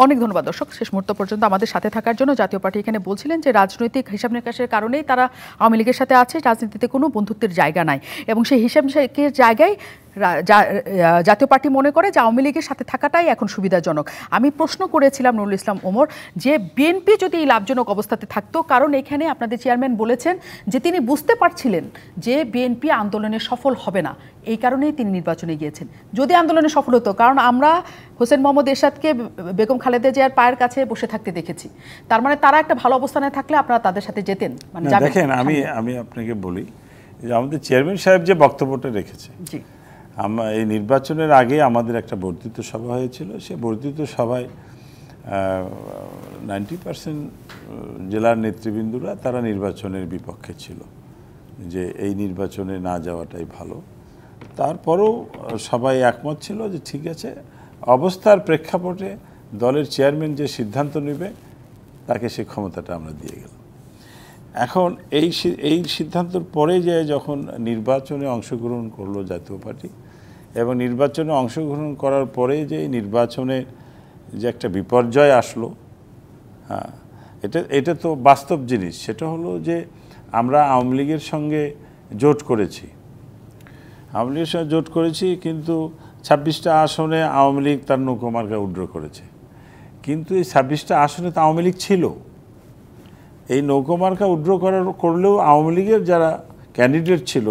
Speaker 1: অনেক ধন্যবাদ দর্শক, শেষ মুহূর্ত পর্যন্ত আমাদের সাথে থাকার জন্য। জাতীয় পার্টি এখানে বলছিলেন যে রাজনৈতিক হিসাব নিকাশের কারণেই তারা আওয়ামী লীগের সাথে আছে, রাজনীতিতে কোনো বন্ধুত্বের জায়গা নাই, এবং সেই হিসাব নিকাশের জায়গায় জাতীয় পার্টি মনে করে যে আওয়ামী লীগের সাথে থাকাটাই এখন সুবিধাজনক। আমি প্রশ্ন করেছিলাম নুরুল ইসলাম ওমর যে বিএনপি যদি এই লাভজনক অবস্থাতে থাকতো, কারণ এখানে আপনাদের চেয়ারম্যান বলেছেন যে তিনি বুঝতে পারছিলেন যে বিএনপি আন্দোলনে সফল হবে না, এই কারণেই তিনি নির্বাচনে গিয়েছেন। যদি আন্দোলনে সফল হতো, কারণ আমরা হোসেন মোহাম্মদ এরশাদকে বেগম খালেদা জিয়ার পায়ের কাছে বসে থাকতে দেখেছি, তার মানে তারা একটা ভালো অবস্থানে থাকলে আপনারা তাদের সাথে যেতেন। মানে
Speaker 2: দেখেন, আমি আপনাকে বলি যে আমাদের চেয়ারম্যান সাহেব যে বক্তব্যটা রেখেছে, এই নির্বাচনের আগে আমাদের একটা বর্ধিত সভা হয়েছিল। সে বর্ধিত সভায় 90% জেলার নেতৃবৃন্দরা তারা নির্বাচনের বিপক্ষে ছিল, যে এই নির্বাচনে না যাওয়াটাই ভালো। তারপরেও সবাই একমত ছিল যে ঠিক আছে, অবস্থার প্রেক্ষাপটে দলের চেয়ারম্যান যে সিদ্ধান্ত নেবে তাকে সে ক্ষমতাটা আমরা দিয়ে গেলাম। এখন এই সিদ্ধান্তের পরে যে যখন নির্বাচনে অংশগ্রহণ করলো জাতীয় পার্টি, এবং নির্বাচনে অংশগ্রহণ করার পরে যে নির্বাচনে যে একটা বিপর্যয় আসলো, হ্যাঁ, এটা তো বাস্তব জিনিস। সেটা হলো যে আমরা আওয়ামী লীগের সঙ্গে জোট করেছি, আওয়ামী লীগের সঙ্গে জোট করেছি, কিন্তু 26টা আসনে আওয়ামী লীগ তার নৌকোমার্কা উইথড্র করেছে। কিন্তু এই 26টা আসনে তো আওয়ামী লীগ ছিল। এই নৌকোমার্কা উইথড্র করলেও আওয়ামী লীগের যারা ক্যান্ডিডেট ছিল,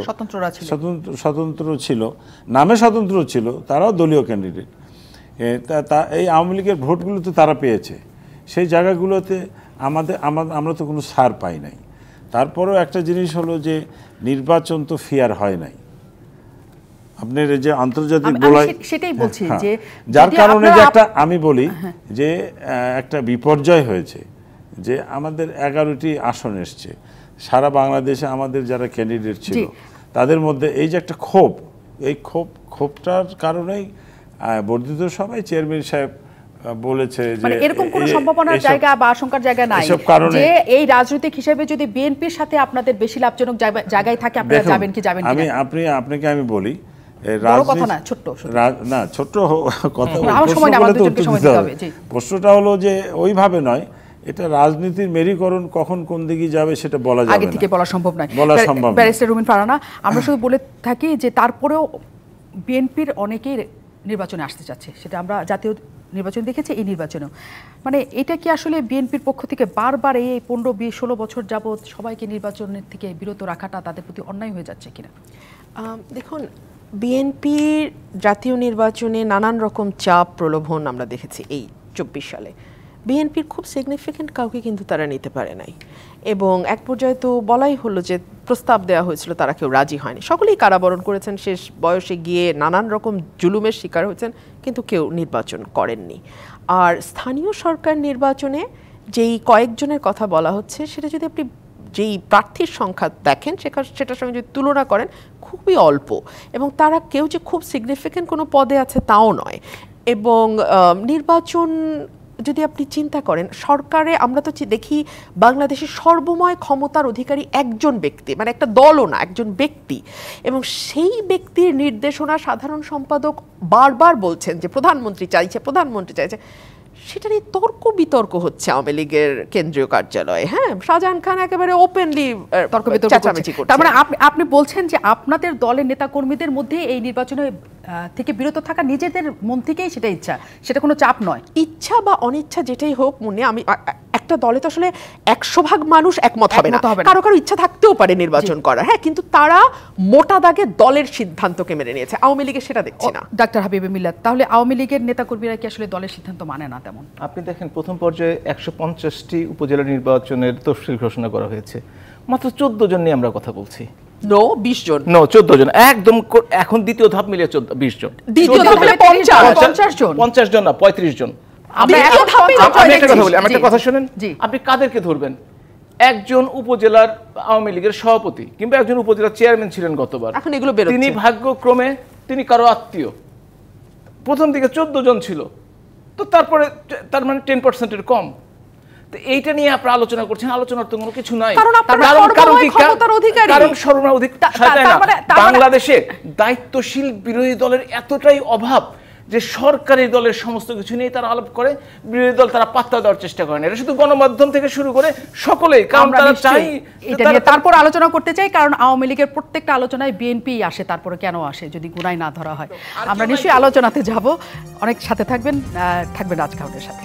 Speaker 2: স্বতন্ত্র ছিল, নামে স্বতন্ত্র ছিল, তারাও দলীয় ক্যান্ডিডেট। এই আওয়ামী লীগের ভোটগুলো তো তারা পেয়েছে। সেই জায়গাগুলোতে আমরা তো কোনো ছাড় পাই নাই। তারপরেও একটা জিনিস হলো যে নির্বাচন তো ফেয়ার হয় নাই। আপনার এই যে আন্তর্জাতিক
Speaker 1: আমি
Speaker 2: গোলায়
Speaker 1: সেটাই বলছি
Speaker 2: হ্যাঁ,
Speaker 1: যে
Speaker 2: যার
Speaker 1: যদি
Speaker 2: কারণে যে
Speaker 1: আপনারা-
Speaker 2: একটা আমি বলি যে একটা বিপর্যয় হয়েছে যে আমাদের 11টি আসন এসছে সারা বাংলাদেশে আমাদের যারা ক্যান্ডিডেট ছিল
Speaker 1: জি।
Speaker 2: তাদের মধ্যে এই যে একটা ক্ষোভ, এই ক্ষোভটার কারণেই বর্ধিত সভায় চেয়ারম্যান সাহেব বলেছে যে
Speaker 1: মানে এরকম কোনো
Speaker 2: এই-
Speaker 1: সম্ভাবনার
Speaker 2: এইসব-
Speaker 1: জায়গা বা আশঙ্কার জায়গা নাই
Speaker 2: এসব কারণে-
Speaker 1: যে এই রাজনৈতিক হিসেবে যদি বিএনপির সাথে আপনাদের বেশি লাভজনক জায়গায় থাকে আপনারা
Speaker 2: দেখুন,
Speaker 1: যাবেন কি যাবেন
Speaker 2: আমি
Speaker 1: কি
Speaker 2: আপনাকে আমি বলি
Speaker 1: বড় কথা না, ছোট্ট শুধু।
Speaker 2: না ছোট্ট কথা
Speaker 1: আমার
Speaker 2: প্রশ্ন
Speaker 1: সময় না,
Speaker 2: করলে
Speaker 1: আমার
Speaker 2: তো
Speaker 1: দুজনকে
Speaker 2: উত্তর
Speaker 1: সময়
Speaker 2: দিতে
Speaker 1: দিতে
Speaker 2: হবে।
Speaker 1: হবে, জি।
Speaker 2: প্রশ্নটা হলো যে ওইভাবে নয়, এটা রাজনীতির মেরুকরণ কখন কোন দিকে যাবে সেটা বলা যাবে
Speaker 1: আগে
Speaker 2: না।
Speaker 1: থেকে বলা সম্ভব নয়।
Speaker 2: বলা সম্ভব নয়।
Speaker 1: ব্যারিস্টার রুমিন ফারহানা, আমরা শুধু বলে থাকি যে তারপরেও বিএনপির অনেকেই নির্বাচনে আসতে চাচ্ছে, সেটা আমরা জাতীয় নির্বাচন দেখেছি, এই নির্বাচনেও। মানে এটা কি আসলে বিএনপির পক্ষ থেকে বারবার এই 15-20-16 বছর যাবৎ সবাইকে নির্বাচনের থেকে বিরত রাখাটা তাদের প্রতি অন্যায় হয়ে যাচ্ছে কিনা?
Speaker 3: দেখুন, বিএনপির জাতীয় নির্বাচনে নানান রকম চাপ প্রলোভন আমরা দেখেছি এই 24 সালে। বিএনপির খুব সিগনিফিক্যান্ট কাউকে কিন্তু তারা নিতে পারে নাই, এবং এক পর্যায়ে তো বলাই হলো যে প্রস্তাব দেওয়া হয়েছিল, তারা কেউ রাজি হয়নি। সকলেই কারাবরণ করেছেন, শেষ বয়সে গিয়ে নানান রকম জুলুমের শিকার হয়েছেন, কিন্তু কেউ নির্বাচন করেননি। আর স্থানীয় সরকার নির্বাচনে যেই কয়েকজনের কথা বলা হচ্ছে, সেটা যদি আপনি যেই প্রার্থীর সংখ্যা দেখেন সেটার সঙ্গে যদি তুলনা করেন, খুবই অল্প, এবং তারা কেউ যে খুব সিগনিফিক্যান্ট কোনো পদে আছে তাও নয়। এবং নির্বাচন যদি আপনি চিন্তা করেন, সরকারে আমরা তো দেখি বাংলাদেশের সর্বময় ক্ষমতার অধিকারী একজন ব্যক্তি, মানে একটা দলও না, একজন ব্যক্তি, এবং সেই ব্যক্তির নির্দেশনা সাধারণ সম্পাদক বারবার বলছেন যে প্রধানমন্ত্রী চাইছে, সেটা নিয়ে তর্ক বিতর্ক হচ্ছে আওয়ামী লীগের কেন্দ্রীয় কার্যালয়ে। হ্যাঁ, শাহজাহান খান একেবারে ওপেনলি
Speaker 1: তর্ক বিতর্ক
Speaker 3: চেঁচামেচি করছে।
Speaker 1: তার মানে আপনি বলছেন যে আপনাদের দলের নেতাকর্মীদের মধ্যে এই নির্বাচনে থেকে বিরত থাকা নিজেদের মন থেকেই সেটা ইচ্ছা, সেটা কোনো চাপ নয়।
Speaker 3: ইচ্ছা বা অনিচ্ছা যেটাই হোক, মনে আমি একটা দলে তো আসলে 100% মানুষ একমত হবে না, কারো কারো ইচ্ছা থাকতেও পারে নির্বাচন করার, হ্যাঁ, কিন্তু তারা মোটা দাগে দলের সিদ্ধান্তকে মেনে নিয়েছে। আওয়ামী লীগের সেটা দেখছি না।
Speaker 1: ডাক্তার হাবিবে মিল্লাত, তাহলে আওয়ামী লীগের নেতাকর্মীরা কি আসলে দলের সিদ্ধান্ত মানে না তেমন?
Speaker 4: আপনি দেখেন, প্রথম পর্যায়ে 150টি উপজেলা নির্বাচনের তফসিল ঘোষণা করা হয়েছে, মাত্র 14 জন নিয়ে আমরা কথা বলছি।
Speaker 3: 20 জন,
Speaker 4: 14 জন একদম। এখন দ্বিতীয় ধাপ মিলিয়ে 20 জন,
Speaker 3: দ্বিতীয় ধাপ হলে
Speaker 1: 50 জন,
Speaker 4: 50 জন না, 35 জন।
Speaker 1: আমরা এখন
Speaker 4: আমি একটা কথা বলি, আমি একটা কথা শুনেন।
Speaker 1: জি।
Speaker 4: আপনি কাদেরকে ধরবেন? একজন উপজেলার আওয়ামী লীগের সভাপতি কিংবা একজন উপজেলার চেয়ারম্যান ছিলেন গতবার,
Speaker 3: এখন এগুলো বেরোচ্ছে।
Speaker 4: তিনি ভাগ্যক্রমে তিনি কারো আত্মীয়। প্রথম দিকে 14 জন ছিল, তো তারপরে তার মানে 10%-এর কম। তো এইটা নিয়ে আপনারা আলোচনা করছেন, আলোচনার তো কোনো কিছু নাই।
Speaker 3: কারণ ক্ষমতার অধিকারী,
Speaker 4: কারণ সর্বময় বাংলাদেশে দায়িত্বশীল বিরোধী দলের এতটাই অভাব যে সরকারি দলের সমস্ত কিছু নিয়ে তারা আলাপ করে, বিরোধী দল তারা পাত্তা দেওয়ার চেষ্টা করেন। এটা শুধু গণমাধ্যম থেকে শুরু করে সকলেই, কারণ তারা চাই
Speaker 1: এটা নিয়ে তারপর আলোচনা করতে চাই, কারণ আওয়ামী লীগের প্রত্যেকটা আলোচনায় বিএনপি আসে, তারপরে কেন আসে যদি গুনাই না ধরা হয়। আমরা নিশ্চয়ই আলোচনাতে যাব। অনেক সাথে থাকবেন রাজকাহনের সাথে।